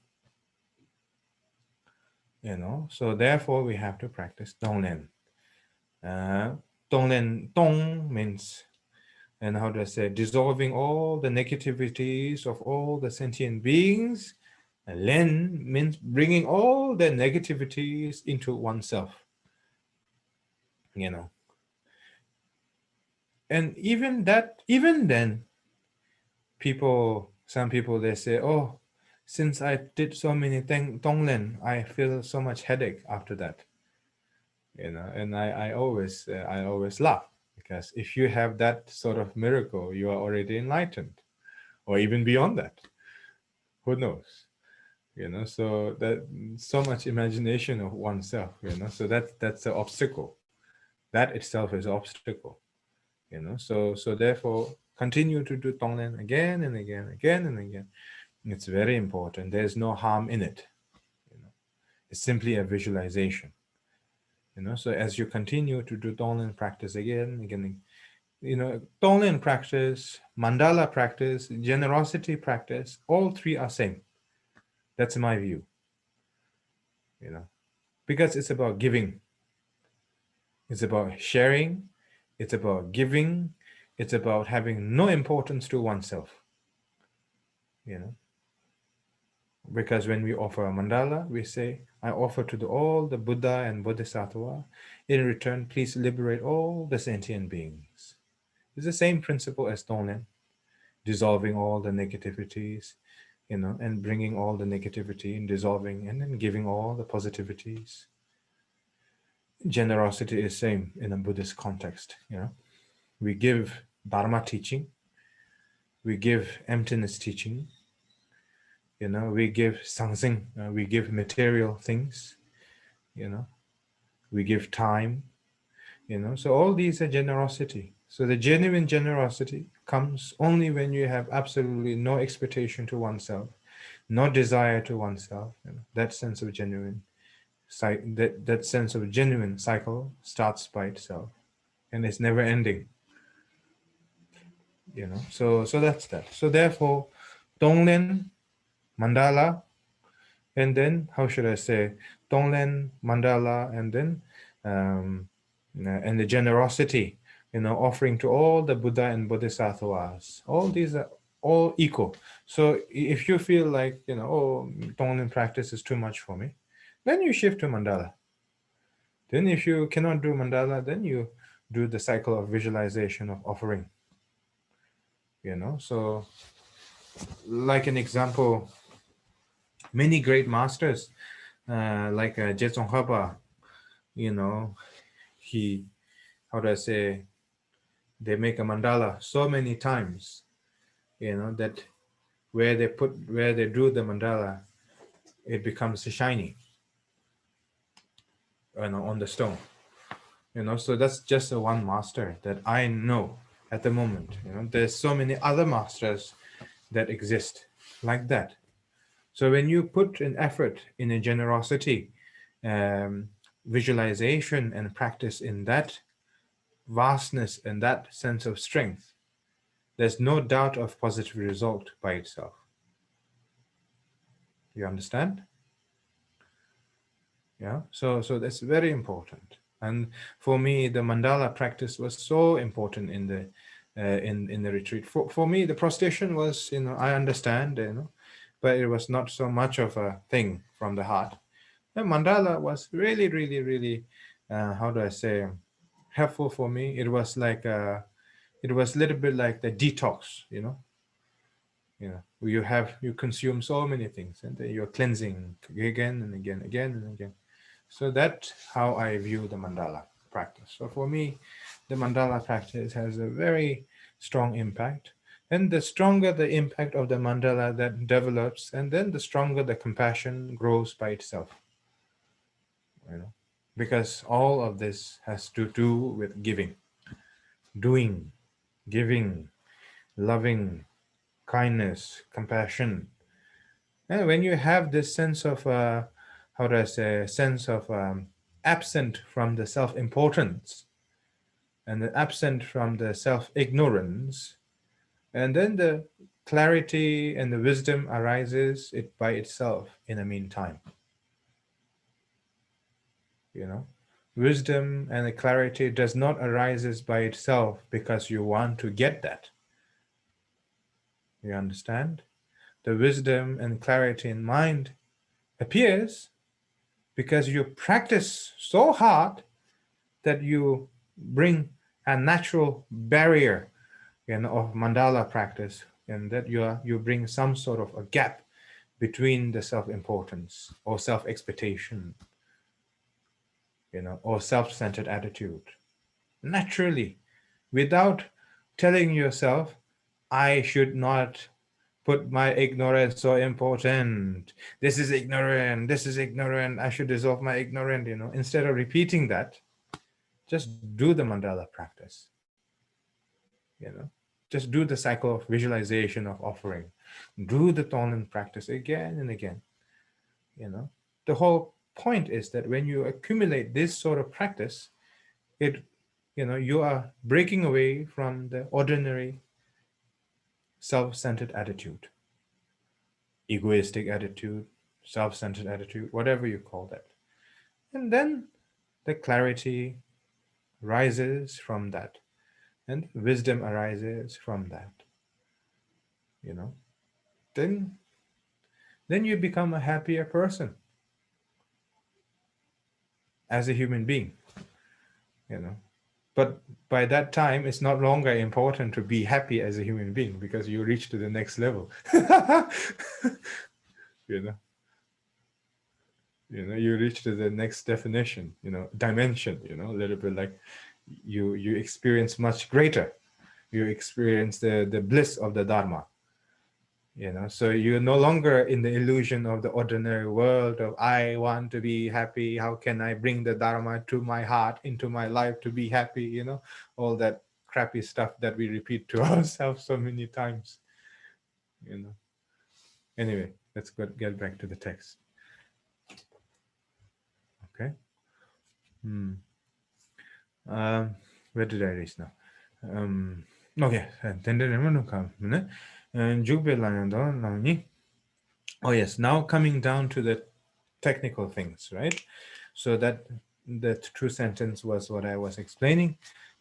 So therefore we have to practice Tonglen. Tonglen, Tong means, and how do I say, dissolving all the negativities of all the sentient beings. And Len means bringing all the negativities into oneself. And even then, some people, they say, "Oh, since I did so many Tonglen, I feel so much headache after that." And I always laugh, because if you have that sort of miracle, you are already enlightened. or even beyond that. Who knows? So that so much imagination of oneself, so that's an obstacle. That itself is an obstacle, so therefore continue to do Tonglen again and again, again and again. It's very important. There's no harm in it. It's simply a visualization. So as you continue to do Tonglen practice again, Tonglen practice, mandala practice, generosity practice, all three are same. That's my view. Because it's about giving. It's about sharing. It's about giving. It's about having no importance to oneself. Because when we offer a mandala, we say, I offer to all the Buddha and Bodhisattva. In return, please liberate all the sentient beings. It's the same principle as Tonglen, dissolving all the negativities, and bringing all the negativity and dissolving and then giving all the positivities. Generosity is same in a Buddhist context. We give Dharma teaching, we give emptiness teaching, we give sangsing, we give material things, we give time, so all these are generosity. So the genuine generosity comes only when you have absolutely no expectation to oneself, no desire to oneself. That sense of genuine, that sense of genuine cycle starts by itself, and it's never ending. So that's that. So therefore, Tonglen, mandala, and then how should I say, Tonglen, mandala, and then and the generosity, offering to all the Buddha and Bodhisattvas. All these are all equal. So if you feel like, Tonglen practice is too much for me, then you shift to mandala. Then if you cannot do mandala, then you do the cycle of visualization of offering. So like an example, many great masters, like Jetson Haba, he, how do I say, they make a mandala so many times, that where they drew the mandala, it becomes shiny, on the stone. So that's just one master that I know at the moment. There's so many other masters that exist like that. So when you put an effort in a generosity, visualization and practice in that vastness and that sense of strength, there's no doubt of positive result by itself. You understand? Yeah. So that's very important. And for me, the mandala practice was so important in the retreat. For me, the prostration was, I understand, but it was not so much of a thing from the heart. And mandala was really, really, really, how do I say, helpful for me. It was like it was a little bit like the detox, you consume so many things, and then you're cleansing again and again, again and again. So that's how I view the mandala practice. So for me, the mandala practice has a very strong impact. And the stronger the impact of the mandala that develops, and then the stronger the compassion grows by itself. Because all of this has to do with giving, doing, giving, loving, kindness, compassion. And when you have this sense of, how do I say, sense of absent from the self-importance and absent from the self-ignorance, and then the clarity and the wisdom arises by itself in the meantime. Wisdom and the clarity does not arises by itself because you want to get that. You understand? The wisdom and clarity in mind appears because you practice so hard that you bring a natural barrier of mandala practice, and that you bring some sort of a gap between the self-importance or self-expectation, or self-centered attitude. Naturally, without telling yourself, I should not put my ignorance so important. This is ignorant. This is ignorant. I should dissolve my ignorance, Instead of repeating that, just do the mandala practice. Just do the cycle of visualization of offering. Do the Tonin practice again and again. The whole point is that when you accumulate this sort of practice, you are breaking away from the ordinary self-centered attitude, egoistic attitude, self-centered attitude, whatever you call that. And then the clarity rises from that, and wisdom arises from that. Then you become a happier person as a human being. But by that time, it's not longer important to be happy as a human being because you reach to the next level. You reach to the next definition, dimension, a little bit like you experience much greater. You experience the bliss of the Dharma. So you're no longer in the illusion of the ordinary world of, I want to be happy. How can I bring the Dharma to my heart, into my life to be happy? All that crappy stuff that we repeat to ourselves so many times. Anyway, let's get back to the text. Okay. Where did I reach now? Okay. Oh yes, now coming down to the technical things, right? So that the true sentence was what I was explaining.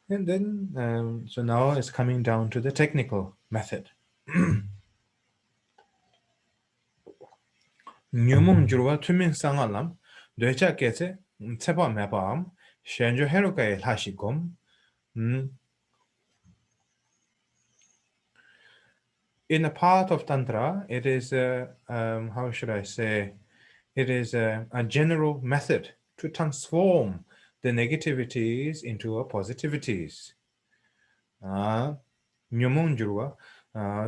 And then, so now it's coming down to the technical method. Nyumung jurwa tumin sangalam, doecha kese, tsepa mepam, shenjo herukai hashigom. In a part of Tantra, it is how should I say? It is a general method to transform the negativities into a positivities. Nyumung jurwa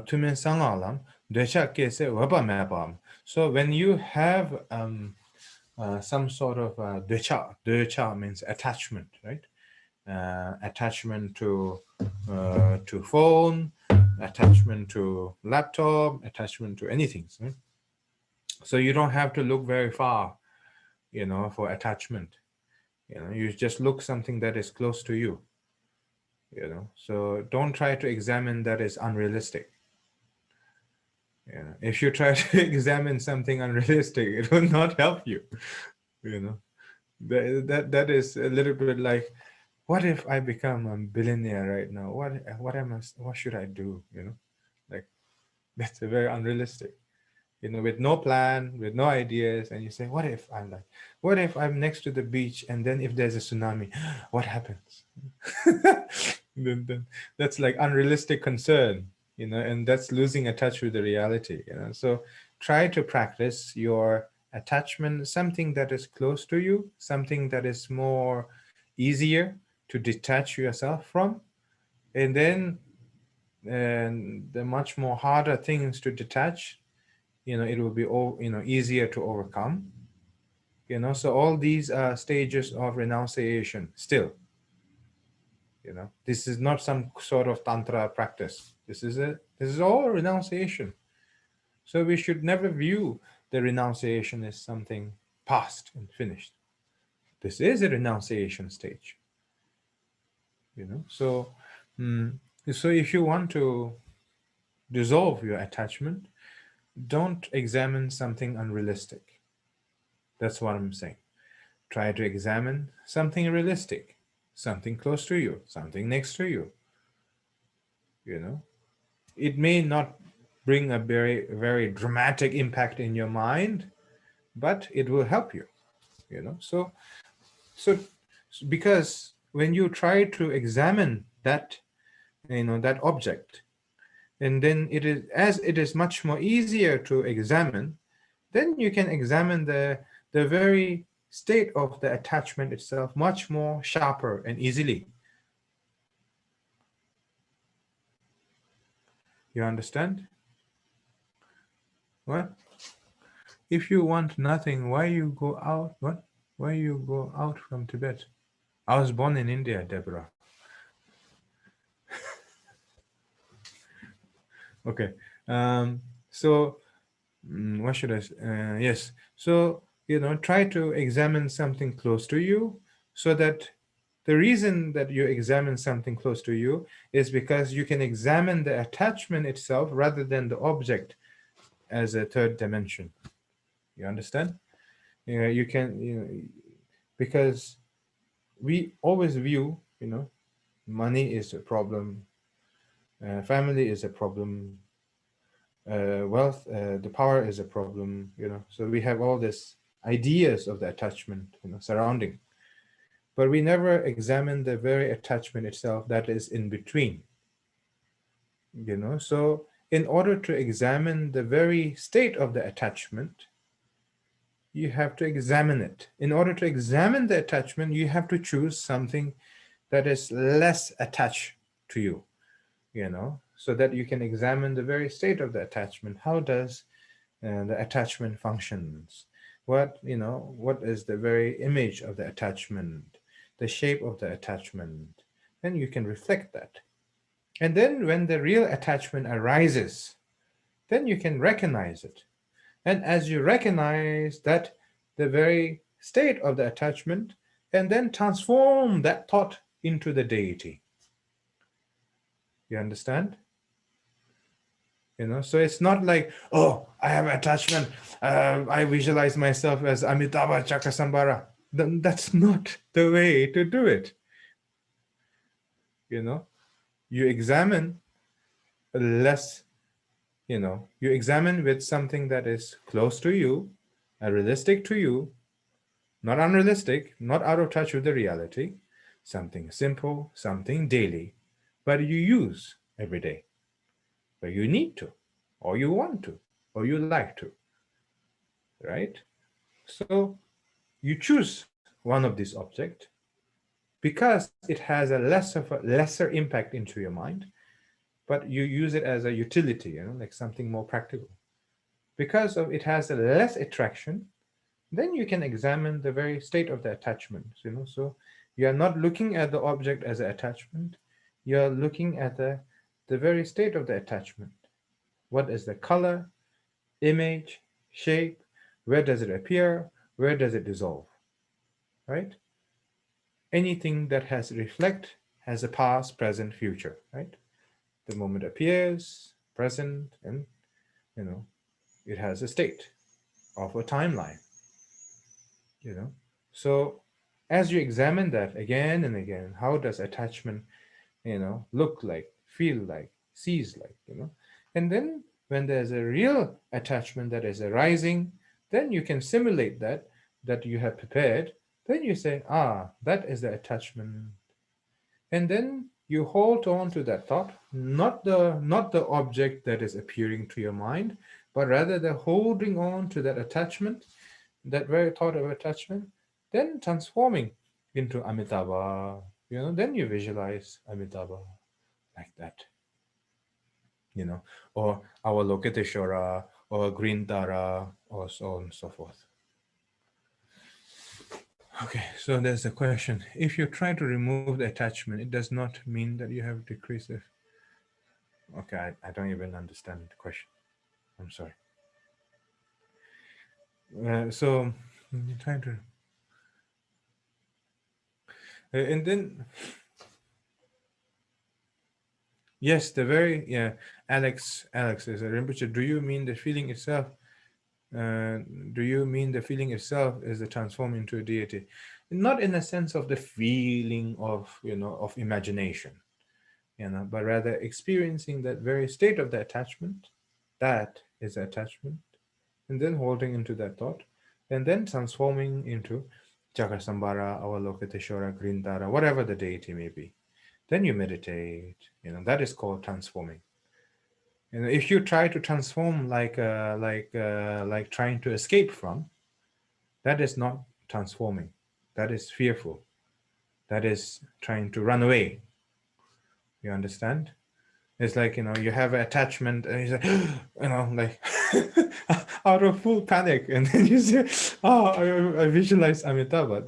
tumin sangalam, doecha kese waba mepam. So when you have some sort of decha means attachment, right? Attachment to phone, attachment to laptop, attachment to anything. So you don't have to look very far, for attachment. You just look something that is close to you. So don't try to examine that is unrealistic. If you try to examine something unrealistic, it will not help you. That is a little bit like, what if I become a billionaire right now? What should I do? Like, that's a very unrealistic. With no plan, with no ideas, and you say, what if I'm next to the beach, and then if there's a tsunami, what happens? then that's like unrealistic concern, and that's losing a touch with the reality. So try to practice your attachment, something that is close to you, something that is more easier to detach yourself from, and then the much more harder things to detach, it will be easier to overcome. So all these are stages of renunciation still. This is not some sort of tantra practice. This is all renunciation. So we should never view the renunciation as something past and finished. This is a renunciation stage. So if you want to dissolve your attachment, don't examine something unrealistic. That's what I'm saying. Try to examine something realistic, something close to you, something next to you. It may not bring a very, very dramatic impact in your mind, but it will help you. So because when you try to examine that, that object, and then it is much more easier to examine, then you can examine the very state of the attachment itself much more sharper and easily. You understand? What? If you want nothing, why you go out? What? Why you go out from Tibet? I was born in India, Deborah. Okay. So, what should I say? Yes. So, try to examine something close to you, so that the reason that you examine something close to you is because you can examine the attachment itself rather than the object as a third dimension. You understand? You can, because we always view, money is a problem, family is a problem, wealth, the power is a problem, so we have all these ideas of the attachment, surrounding, but we never examine the very attachment itself that is in between, so in order to examine the very state of the attachment, you have to examine it. In order to examine the attachment, you have to choose something that is less attached to you, so that you can examine the very state of the attachment. How does the attachment functions? What is the very image of the attachment, the shape of the attachment? Then you can reflect that. And then when the real attachment arises, then you can recognize it. And as you recognize that, the very state of the attachment, and then transform that thought into the deity. You understand? So it's not like, oh, I have attachment, I visualize myself as Amitabha Chakasambhara. That's not the way to do it. You examine less, you examine with something that is close to you, realistic to you, not unrealistic, not out of touch with the reality, something simple, something daily, but you use every day, but you need to, or you want to, or you like to, right? So you choose one of these objects because it has a lesser impact into your mind, but you use it as a utility, like something more practical. Because of it has a less attraction, then you can examine the very state of the attachment, so you are not looking at the object as an attachment, you are looking at the very state of the attachment. What is the color, image, shape, where does it appear, where does it dissolve, right? Anything that has reflect has a past, present, future, right? The moment appears, present, and it has a state of a timeline. So as you examine that again and again, how does attachment look like, feel like, sees like, and then when there's a real attachment that is arising, then you can simulate that you have prepared. Then you say, that is the attachment, and then you hold on to that thought, not the object that is appearing to your mind, but rather the holding on to that attachment, that very thought of attachment, then transforming into Amitabha, then you visualize Amitabha like that, or our Lokiteshvara, or Green Tara, or so on and so forth. Okay, so there's a question. If you try to remove the attachment, it does not mean that you have decreased it. Okay, I don't even understand the question. I'm sorry. So you're trying to, and then, yes, Alex is a Rinpoche. Do you mean the feeling itself? Do you mean the feeling itself is a transform into a deity? Not in the sense of the feeling of of imagination, but rather experiencing that very state of the attachment. That is attachment, and then holding into that thought, and then transforming into Chakasambhara, Avalokiteshvara, Grindara, whatever the deity may be. Then you meditate. That is called transforming. If you try to transform like trying to escape from, that is not transforming. That is fearful. That is trying to run away. You understand? It's like, you have an attachment and you say, like, out of full panic, and then you say, "Oh, I visualize Amitabha."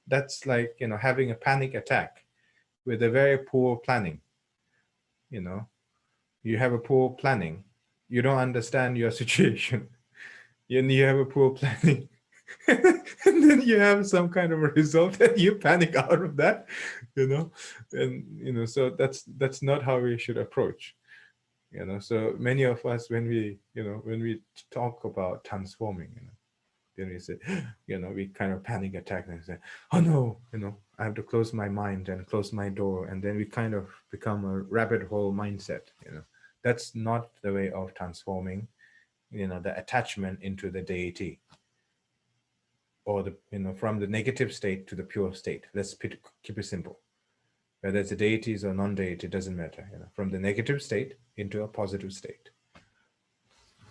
That's like, having a panic attack with a very poor planning. You have a poor planning. You don't understand your situation. And you have a poor planning. And then you have some kind of a result and you panic out of that, and so that's not how we should approach. So many of us, when we talk about transforming, then we say, we kind of panic attack and say, oh no, I have to close my mind and close my door, and then we kind of become a rabbit hole mindset. That's not the way of transforming the attachment into the deity, or from the negative state to the pure state. Let's keep it simple. Whether it's a deities or non-deity, it doesn't matter. From the negative state into a positive state,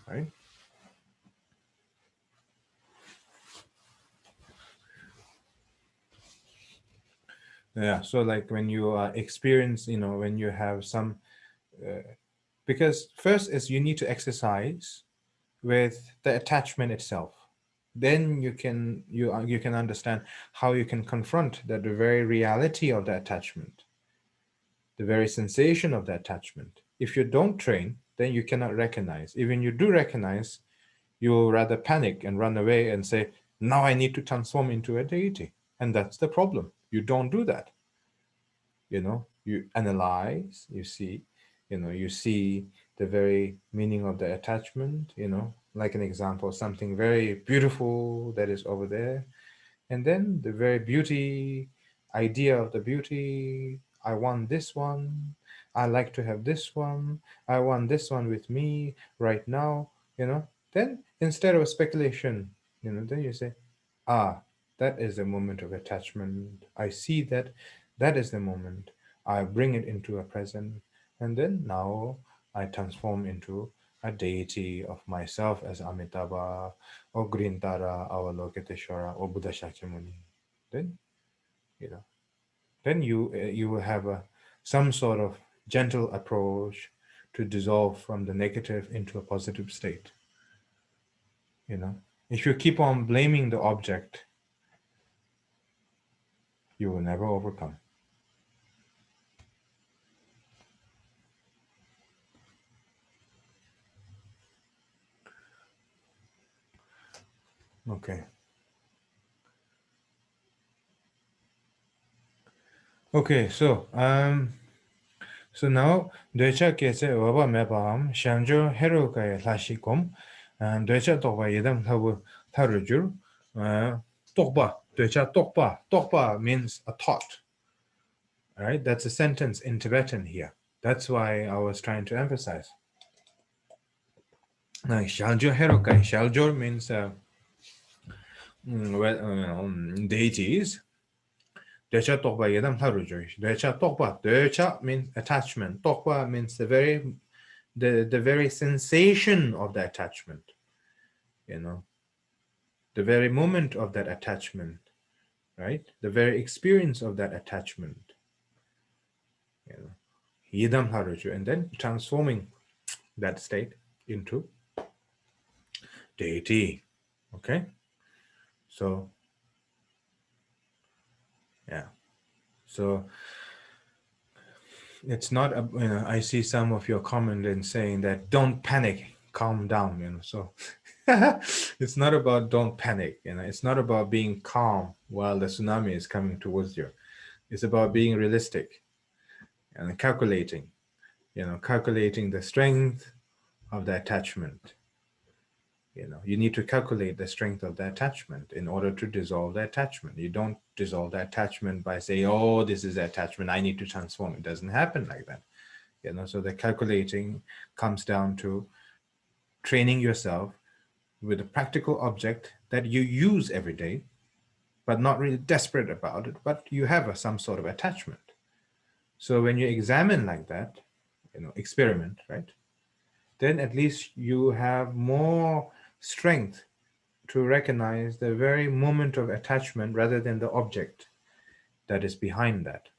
right? Yeah. So like when you experience, when you have some, because first is you need to exercise with the attachment itself. Then you can understand how you can confront that the very reality of the attachment, the very sensation of the attachment. If you don't train, then you cannot recognize. Even you do recognize, you will rather panic and run away and say, now I need to transform into a deity. And that's the problem. You don't do that. You analyze, you see the very meaning of the attachment, like an example, something very beautiful that is over there. And then the very beauty, idea of the beauty, I want this one, I like to have this one, I want this one with me right now, then instead of speculation, then you say, that is the moment of attachment. I see that is the moment. I bring it into a present, and then now I transform into a deity of myself as Amitabha or Grintara, Avalokiteshvara, or Buddha Shakyamuni. Then, then you will have some sort of gentle approach to dissolve from the negative into a positive state. If you keep on blaming the object, you will never overcome. Okay. Okay, so now Decha kese waba mebam shanjo hero kaya lashikom and Decha tokba yedam tarujur tokba Decha tokba means a thought. All right, that's a sentence in Tibetan here. That's why I was trying to emphasize. Shaljo hero kaya Shaljo means deities. Decha tokpa yedam tarujo. Decha tokpa. Decha means attachment. Tokpa means the very sensation of the attachment. The very moment of that attachment, right? The very experience of that attachment. Yedam tarujo, and then transforming that state into deity. Okay. So yeah. So it's not I see some of your comment in saying that don't panic, calm down, so it's not about don't panic, it's not about being calm while the tsunami is coming towards you. It's about being realistic and calculating the strength of the attachment. You need to calculate the strength of the attachment in order to dissolve the attachment. You don't dissolve the attachment by saying, oh, this is the attachment, I need to transform. It doesn't happen like that. So the calculating comes down to training yourself with a practical object that you use every day, but not really desperate about it, but you have some sort of attachment. So when you examine like that, experiment, right? Then at least you have more strength to recognize the very moment of attachment rather than the object that is behind that.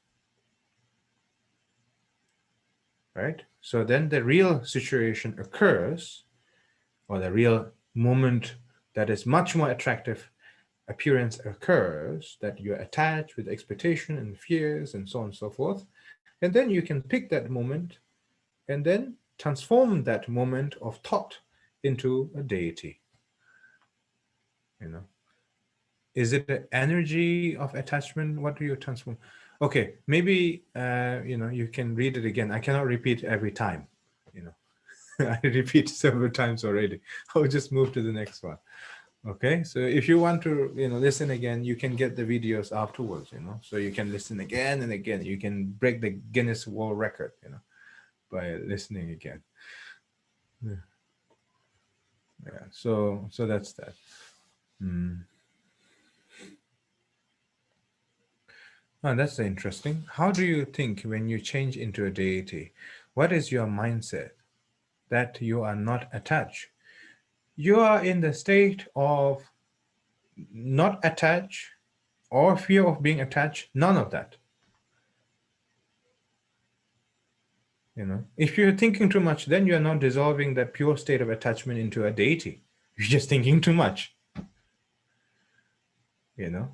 Right? So then the real situation occurs or the real moment that is much more attractive appearance occurs, that you're attached with expectation and fears and so on and so forth. And then you can pick that moment and then transform that moment of thought into a deity. Is it an energy of attachment? What do you transform? Okay, maybe you can read it again. I cannot repeat every time. I repeat several times already. I'll just move to the next one. Okay, so if you want to listen again, you can get the videos afterwards. So you can listen again and again. You can break the Guinness World Record by listening again. Yeah, so that's that. Oh, that's interesting. How do you think when you change into a deity? What is your mindset? That you are not attached. You are in the state of not attached or fear of being attached. None of that. If you're thinking too much, then you're not dissolving that pure state of attachment into a deity. You're just thinking too much. You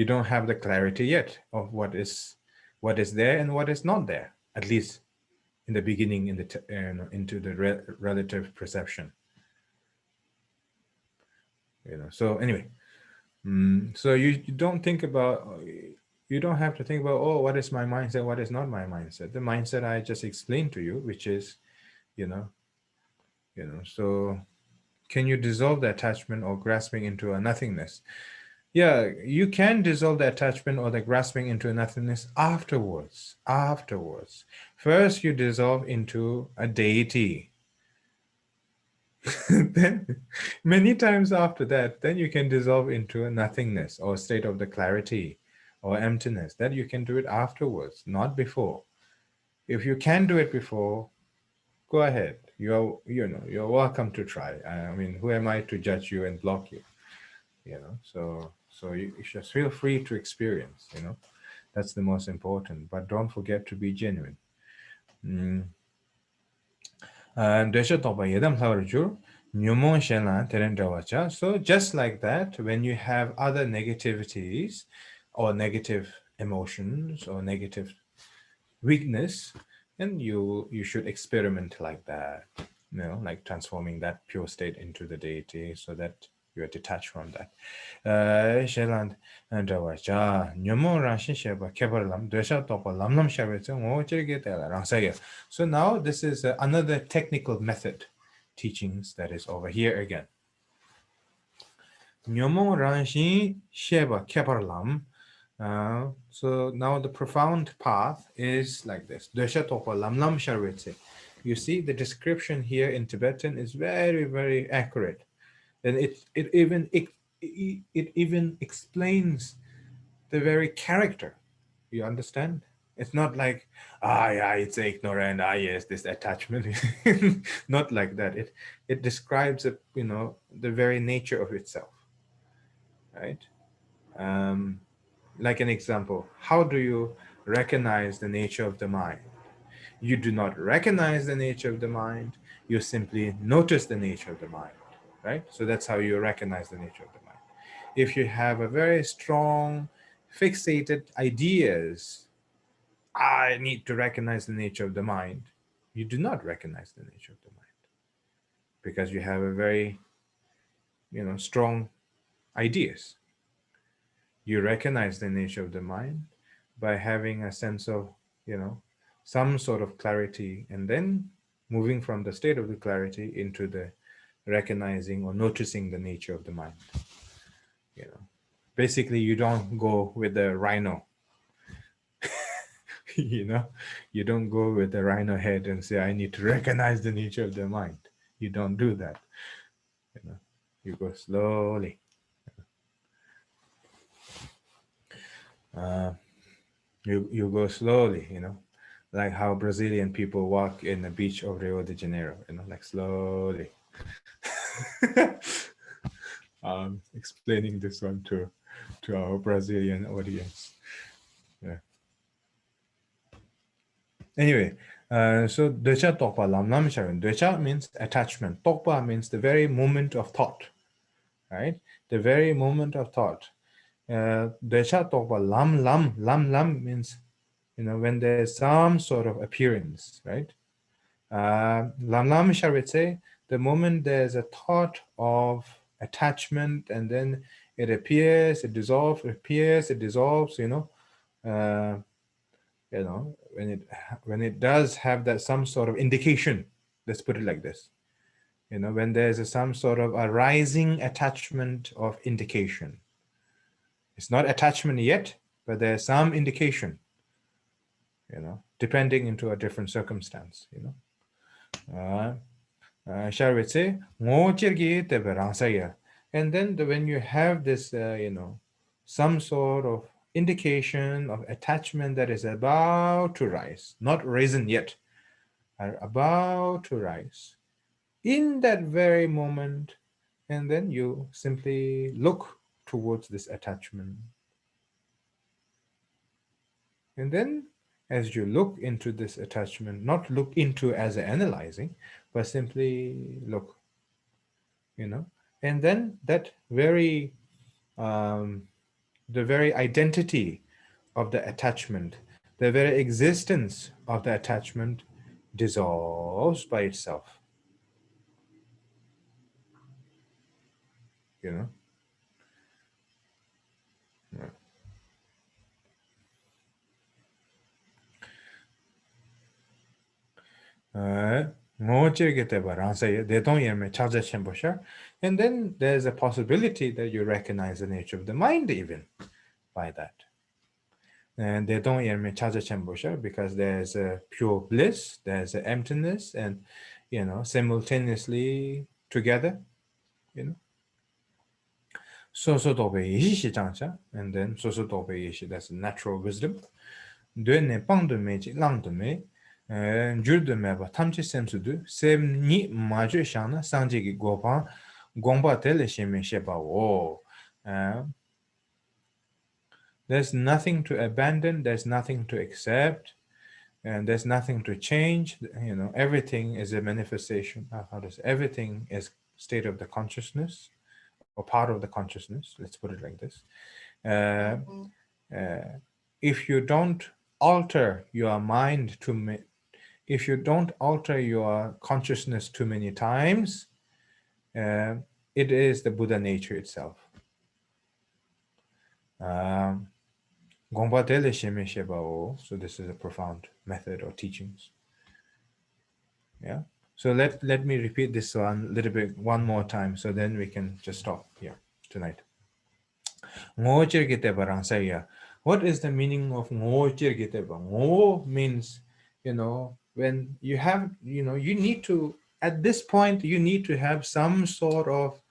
don't have the clarity yet of what is there and what is not there, at least in the beginning, into the relative perception. So anyway, so you don't think about, you don't have to think about, oh, what is my mindset, what is not my mindset. The mindset I just explained to you, which is, so can you dissolve the attachment or grasping into a nothingness? Yeah, you can dissolve the attachment or the grasping into a nothingness afterwards. First, you dissolve into a deity. Then, many times after that, then you can dissolve into a nothingness or a state of the clarity or emptiness. That you can do it afterwards, not before. If you can do it before, go ahead. You're welcome to try. I mean, who am I to judge you and block you? So you just feel free to experience. That's the most important. But don't forget to be genuine. So just like that, when you have other negativities or negative emotions or negative weakness, then you should experiment like that, like transforming that pure state into the deity so that you are detached from that. So now this is another technical method teachings that is over here again. So now the profound path is like this. You see, the description here in Tibetan is very, very accurate. And it even explains the very character. You understand? It's not like, yeah, it's ignorant, yes, this attachment. Not like that. It describes the very nature of itself. Right? Like an example, how do you recognize the nature of the mind? You do not recognize the nature of the mind, you simply notice the nature of the mind, right? So that's how you recognize the nature of the mind. If you have a very strong, fixated ideas, I need to recognize the nature of the mind, you do not recognize the nature of the mind because you have a very, strong ideas. You recognize the nature of the mind by having a sense of, some sort of clarity, and then moving from the state of the clarity into the recognizing or noticing the nature of the mind. Basically, you don't go with the rhino. You don't go with the rhino head and say, I need to recognize the nature of the mind. You don't do that. You go slowly. You go slowly, like how Brazilian people walk in the beach of Rio de Janeiro, like slowly. Explaining this one to our Brazilian audience. Yeah. Anyway, So Dwecha Tokpa Lam Lam Sharon. Dwecha means attachment. Tokpa means the very moment of thought. Right? The very moment of thought. Dwecha Tokpa Lam Lam. Lam Lam means, when there's some sort of appearance, right? Lam Lam Sharit say, the moment there's a thought of attachment and then it appears, it dissolves, it appears, it dissolves, when it does have that some sort of indication, let's put it like this, when there's some sort of a rising attachment of indication. It's not attachment yet, but there's some indication, depending into a different circumstance, shall we say, and then when you have this, some sort of indication of attachment that is about to rise, not risen yet, are about to rise, in that very moment, and then you simply look towards this attachment. And then as you look into this attachment, not look into as analyzing, but simply look, and then that very, the very identity of the attachment, the very existence of the attachment dissolves by itself. And then there's a possibility that you recognize the nature of the mind even by that. And they don't hear me because there's a pure bliss, there's an emptiness, and simultaneously together, So tobe yishi changcha, and then so tobe yishi, that's natural wisdom. De ne pang de me chi lang de me, jur de me ba tamchi semsu du, sem ni maju shana sangji gi gopa, gongba tele sheme sheba wo. There's nothing to abandon, there's nothing to accept, and there's nothing to change. Everything is a manifestation of everything is state of the consciousness, or part of the consciousness, let's put it like this. If you don't alter your mind if you don't alter your consciousness too many times, it is the Buddha nature itself. So this is a profound method or teachings. Yeah. So let me repeat this one a little bit one more time, so then we can just stop here tonight. What is the meaning of Ngo means, when you have, you need to, at this point, you need to have some sort of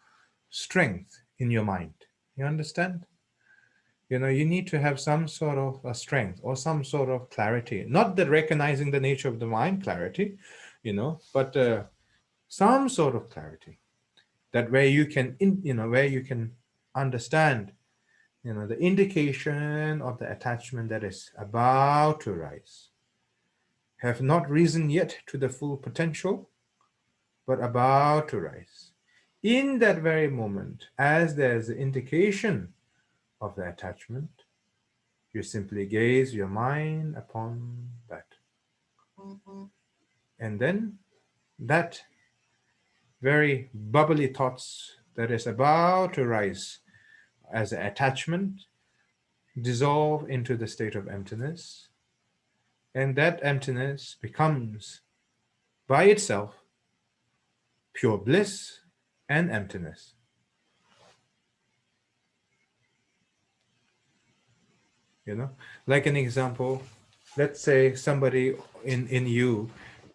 strength in your mind. You understand? You need to have some sort of a strength or some sort of clarity, not the recognizing the nature of the mind clarity, but some sort of clarity, that where you can, where you can understand, the indication of the attachment that is about to rise, have not risen yet to the full potential, but about to rise. In that very moment, as there's the indication of the attachment, you simply gaze your mind upon that. And then that very bubbly thoughts that is about to rise as an attachment dissolve into the state of emptiness, and that emptiness becomes by itself pure bliss and emptiness. Like an example, let's say somebody in you,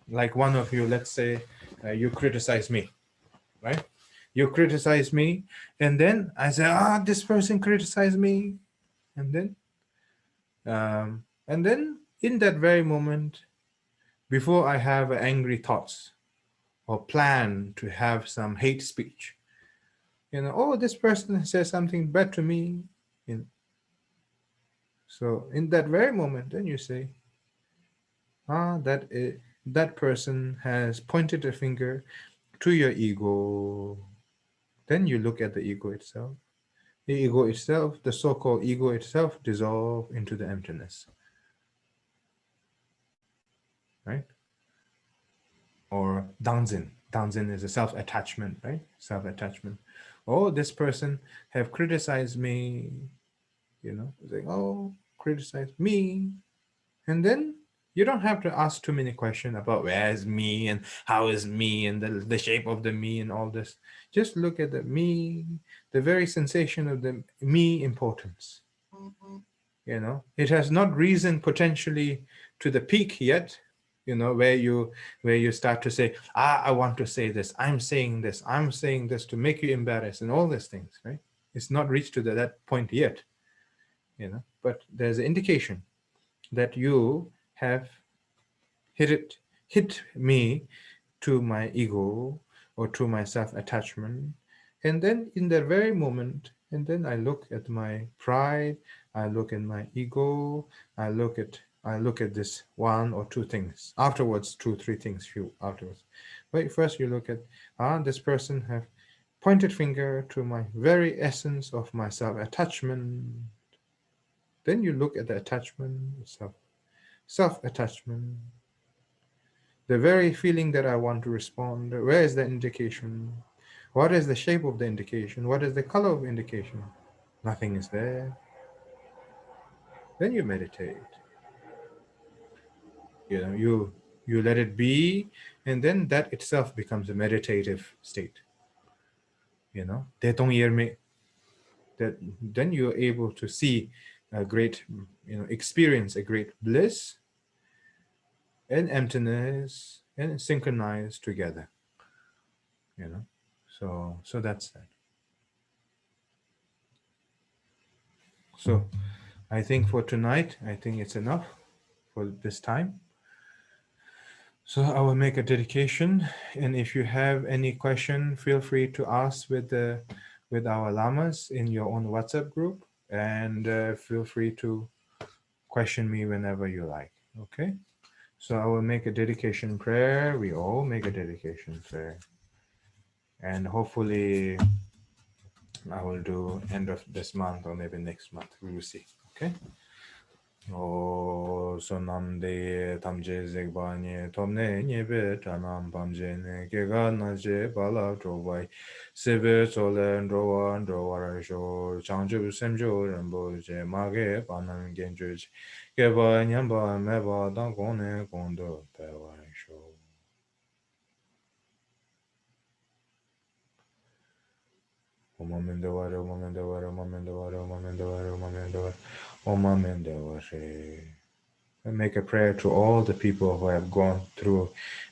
like one of you, let's say you criticize me, right? You criticize me, and then I say, this person criticized me, and then in that very moment, before I have angry thoughts or plan to have some hate speech, this person says something bad to me, so in that very moment, then you say, that person has pointed a finger to your ego. Then you look at the ego itself. The ego itself, the so-called ego itself, dissolve into the emptiness. Right? Or danzin. Danzin is a self-attachment, right? Self-attachment. Oh, this person have criticized me, saying, oh, criticize me. And then you don't have to ask too many questions about where is me and how is me and the shape of the me and all this. Just look at the me, the very sensation of the me importance. It has not risen potentially to the peak yet, where you start to say, I want to say this, I'm saying this to make you embarrassed and all these things, right? It's not reached to that point yet, but there's an indication that you have hit me to my ego or to my self-attachment. And then in that very moment, and then I look at my pride, I look at my ego, I look at this one or two things. Afterwards, two, three things few afterwards. But first you look at this person have pointed finger to my very essence of my self-attachment. Then you look at the attachment itself. Self-attachment. The very feeling that I want to respond, where is the indication? What is the shape of the indication? What is the color of indication? Nothing is there. Then you meditate. You let it be, and then that itself becomes a meditative state. That then you're able to see a great, experience a great bliss and emptiness and synchronized together. So that's that. So I think for tonight, I think it's enough for this time. So I will make a dedication, and if you have any question, feel free to ask with our lamas in your own WhatsApp group, and feel free to question me whenever you like. Okay. So I will make a dedication prayer. We all make a dedication prayer, and hopefully I will do end of this month or maybe next month. We will see. Okay. O sonamde tamje zegbanye tomne nyebe tanam pamjene kega naje bala drowai sebe sole ndrowa ndrowa sho changju semjo rembo je mage panam genjuj keba nyamba meba dan kone kondo pewa sho. Omamendaware, omamendaware, omamendaware, omamendaware, omamendaware, omamendaware. And make a prayer to all the people who have gone through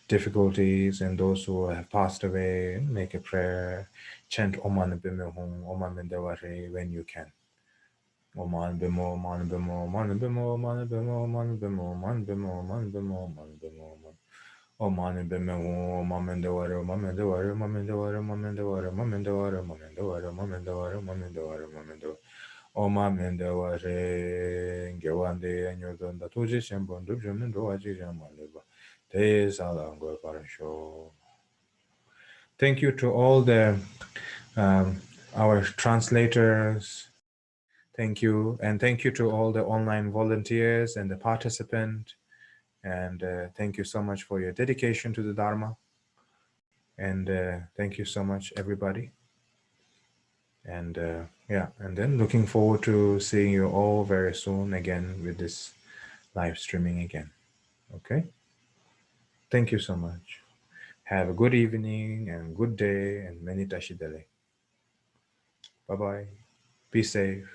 difficulties and those who have passed away. Make a prayer. Chant Oman Bimehum, Oman Mendaware when you can. Oman Bimo, Oman Bimo, Oman Bimo, Oman Bimo, Oman Bimo, Oman Bimo, Oman Bimo, Oman Bimo, Oman Bimo, Oman Mendaware, Oman Mendaware, Oman Mendaware, Oman Mendaware, Oman Mendaware, Oman Mendaware, Oman Mendaware, Oman Mendaware, Oman Mendaware. Oma mendaware ngewande anyodonda toji shembondu jumendo wajijamaleba te salangwe parasho. Thank you to all our translators. Thank you, and thank you to all the online volunteers and the participant. And thank you so much for your dedication to the Dharma. And thank you so much, everybody. And and then looking forward to seeing you all very soon again with this live streaming again. Okay? Thank you so much. Have a good evening and good day and many tashidele. Bye-bye. Be safe.